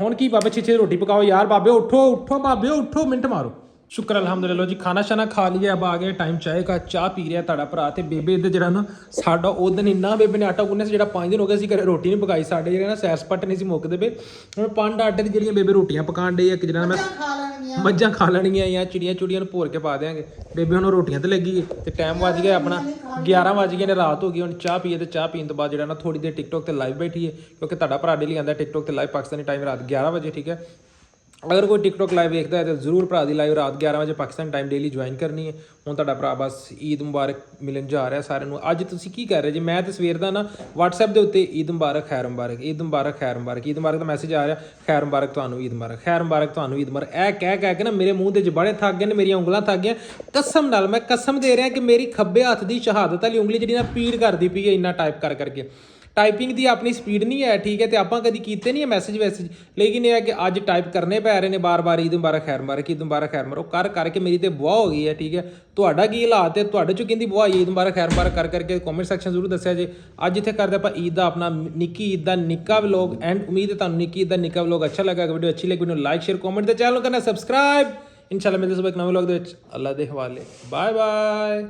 ਹੁਣ ਕੀ ਬਾਬੇ ਛੇ ਰੋਟੀ ਪਕਾਓ ਯਾਰ ਬਾਬੇ ਉਠੋ ਬਾਬੇ ਉਠੋ ਮਿੰਟ ਮਾਰੋ ਸ਼ੁਕਰ ਅਲਹਮਦੁਲਿਲਾ ਜੀ ਖਾਣਾ ਸ਼ਾਨਾ ਖਾ ਲਿਆ अब आ गए टाइम चाय का ਚਾਹ ਪੀ ਰਿਹਾ ਤੁਹਾਡਾ ਭਰਾ ਤੇ ਬੇਬੇ ਇੱਧਰ ਜਿਹੜਾ ਨਾ ਸਾਡਾ ਉਹ ਦਿਨ ਇੰਨਾ ਬੇਬੇ ਨੇ ਆਟਾ ਗੁੰਨਿਆ ਸੀ ਜਿਹੜਾ 5 ਦਿਨ ਹੋ ਗਏ ਸੀ ਘਰੇ ਰੋਟੀ ਨਹੀਂ ਪਕਾਈ ਸਾਡੇ ਜਿਹੜੇ ਨਾ ਸੈਰ ਸਪੱਟ ਨਹੀਂ ਸੀ ਮੁੱਕਦੇ ਪਏ ਹੁਣ ਪੰਡ ਆਟੇ ਦੀ ਜਿਹੜੀਆਂ ਬੇਬੇ ਰੋਟੀਆਂ ਪਕਾਉਣ ਡੇ ਇੱਕ ਜਿਹੜਾ ਮੈਂ ਖਾ ਲੈਣਗੀਆਂ ਮੱਝਾਂ ਖਾ ਲੈਣਗੀਆਂ ਜਾਂ ਚਿੜੀਆਂ ਨੂੰ ਭੋਰ ਕੇ ਪਾ ਦੇਾਂਗੇ ਬੇਬੇ ਹੁਣ ਰੋਟੀਆਂ ਤੇ ਲੱਗੀ ਤੇ ਟਾਈਮ ਵੱਜ ਗਿਆ ਆਪਣਾ 11 ਵੱਜ ਗਏ ਨੇ ਰਾਤ ਹੋ ਗਈ ਹੁਣ ਚਾਹ ਪੀਏ ਤੇ ਚਾਹ ਪੀਣ ਤੋਂ ਬਾਅਦ ਜਿਹੜਾ ਨਾ ਥੋੜੀ ਦੇਰ ਟਿਕਟੋਕ ਤੇ ਲਾਈਵ ਬੈਠੀ ਹੈ ਕਿਉਂਕਿ ਤੁਹਾਡਾ ਭਰਾ ਡੇਲੀ ਆਉਂਦਾ ਟਿਕਟੋਕ ਤੇ ਲਾਈਵ ਪਾਕਿਸਤਾਨੀ ਟਾਈਮ ਰਾਤ 11 ਵਜੇ ਠੀਕ ਹੈ ਅਗਰ ਕੋਈ ਟਿਕਟੋਕ ਲਾਈਵ ਵੇਖਦਾ ਹੈ ਤਾਂ ਜ਼ਰੂਰ ਭਰਾ ਦੀ ਲਾਈਵ ਰਾਤ 11 ਵਜੇ ਪਾਕਿਸਤਾਨ ਟਾਈਮ ਡੇਲੀ ਜੁਆਇਨ ਕਰਨੀ ਹੈ ਹੁਣ ਤੁਹਾਡਾ ਭਰਾ ਬਸ ਈਦ ਮੁਬਾਰਕ ਮਿਲਣ ਜਾ ਰਿਹਾ ਸਾਰਿਆਂ ਨੂੰ ਅੱਜ ਤੁਸੀਂ ਕੀ ਕਰ ਰਹੇ ਜੀ ਮੈਂ ਤੇ ਸਵੇਰ ਦਾ ਨਾ WhatsApp ਦੇ ਉੱਤੇ ਈਦ ਮੁਬਾਰਕ ਖੈਰ ਮੁਬਾਰਕ ਈਦ ਮੁਬਾਰਕ ਖੈਰ ਮੁਬਾਰਕ ਈਦ ਮੁਬਾਰਕ ਦਾ ਮੈਸੇਜ ਆ ਰਿਹਾ ਖੈਰ ਮੁਬਾਰਕ ਤੁਹਾਨੂੰ ਈਦ ਮੁਬਾਰਕ ਖੈਰ ਮੁਬਾਰਕ ਤੁਹਾਨੂੰ ਈਦ ਮੁਬਾਰਕ ਇਹ ਕਹਿ ਕੇ ਨਾ ਮੇਰੇ ਮੂੰਹ ਦੇ ਜਬਾੜੇ ਥੱਕ ਗਏ ਨੇ ਮੇਰੀਆਂ ਉਂਗਲਾਂ ਥੱਕ ਗਈਆਂ ਕਸਮ ਨਾਲ ਮੈਂ ਕਸਮ ਦੇ ਰਿਹਾ ਕਿ ਮੇਰੀ ਖੱਬੇ ਹੱਥ ਦੀ ਸ਼ਹਾਦਤ ਵਾਲੀ ਉਂਗਲੀ ਜਿਹੜੀ ਨਾ ਪੀੜ ਕਰਦੀ ਪਈ ਹੈ ਇੰਨਾ ਟਾਈਪ ਕਰਕੇ ਟਾਈਪਿੰਗ ਦੀ ਆਪਣੀ ਸਪੀਡ ਨਹੀਂ ਹੈ ਠੀਕ ਹੈ ਤੇ ਆਪਾਂ ਕਦੀ ਕੀਤੇ ਨਹੀਂ ਹੈ ਮੈਸੇਜ ਲੇਕਿਨ ਇਹ ਹੈ ਕਿ ਅੱਜ ਟਾਈਪ ਕਰਨੇ ਪੈ ਰਹੇ ਨੇ ਬਾਰ-ਬਾਰ ਈਦ ਮੁਬਾਰਕ ਖੈਰ ਮੁਬਾਰਕ ਈਦ ਮੁਬਾਰਕ ਖੈਰ ਮੁਬਾਰਕ ਉਹ ਕਰਕੇ ਮੇਰੀ ਤੇ ਬੁਆ ਹੋ ਗਈ ਹੈ ਠੀਕ ਹੈ ਤੁਹਾਡਾ ਕੀ ਹਾਲਾਤ ਹੈ ਤੁਹਾਡੇ ਚੋਂ ਕਹਿੰਦੀ ਬੁਆ ਈਦ ਮੁਬਾਰਕ ਖੈਰ ਮੁਬਾਰਕ ਕਰਕੇ ਕਮੈਂਟ ਸੈਕਸ਼ਨ ਜ਼ਰੂਰ ਦੱਸਿਆ ਜੇ ਅੱਜ ਇੱਥੇ ਕਰਦੇ ਆਪਾਂ ਈਦ ਦਾ ਆਪਣਾ ਨਿੱਕੀ ਈਦ ਦਾ ਨਿੱਕਾ ਵਲੌਗ ਐਂਡ ਉਮੀਦ ਹੈ ਤੁਹਾਨੂੰ ਨਿੱਕੀ ਈਦ ਦਾ ਨਿੱਕਾ ਵਲੌਗ ਅੱਛਾ ਲੱਗਾ ਵੀਡੀਓ ਅੱਛੀ ਲੱਗੀ ਵੀਡੀਓ ਲਾਈਕ ਸ਼ੇਅਰ ਕਮੈਂਟ ਤੇ ਚੈਨਲ ਨੂੰ ਕਰਨਾ ਸਬਸਕ੍ਰਾਈਬ ਇਨਸ਼ਾਅੱਲਾ ਮਿਲਦੇ ਹਾਂ ਸੁਬਹ ਇੱਕ ਨਵੇਂ ਵਲੌਗ ਦੇ ਵਿੱਚ ਅੱਲਾ ਦੇ ਹਵਾਲੇ ਬਾਏ ਬਾਏ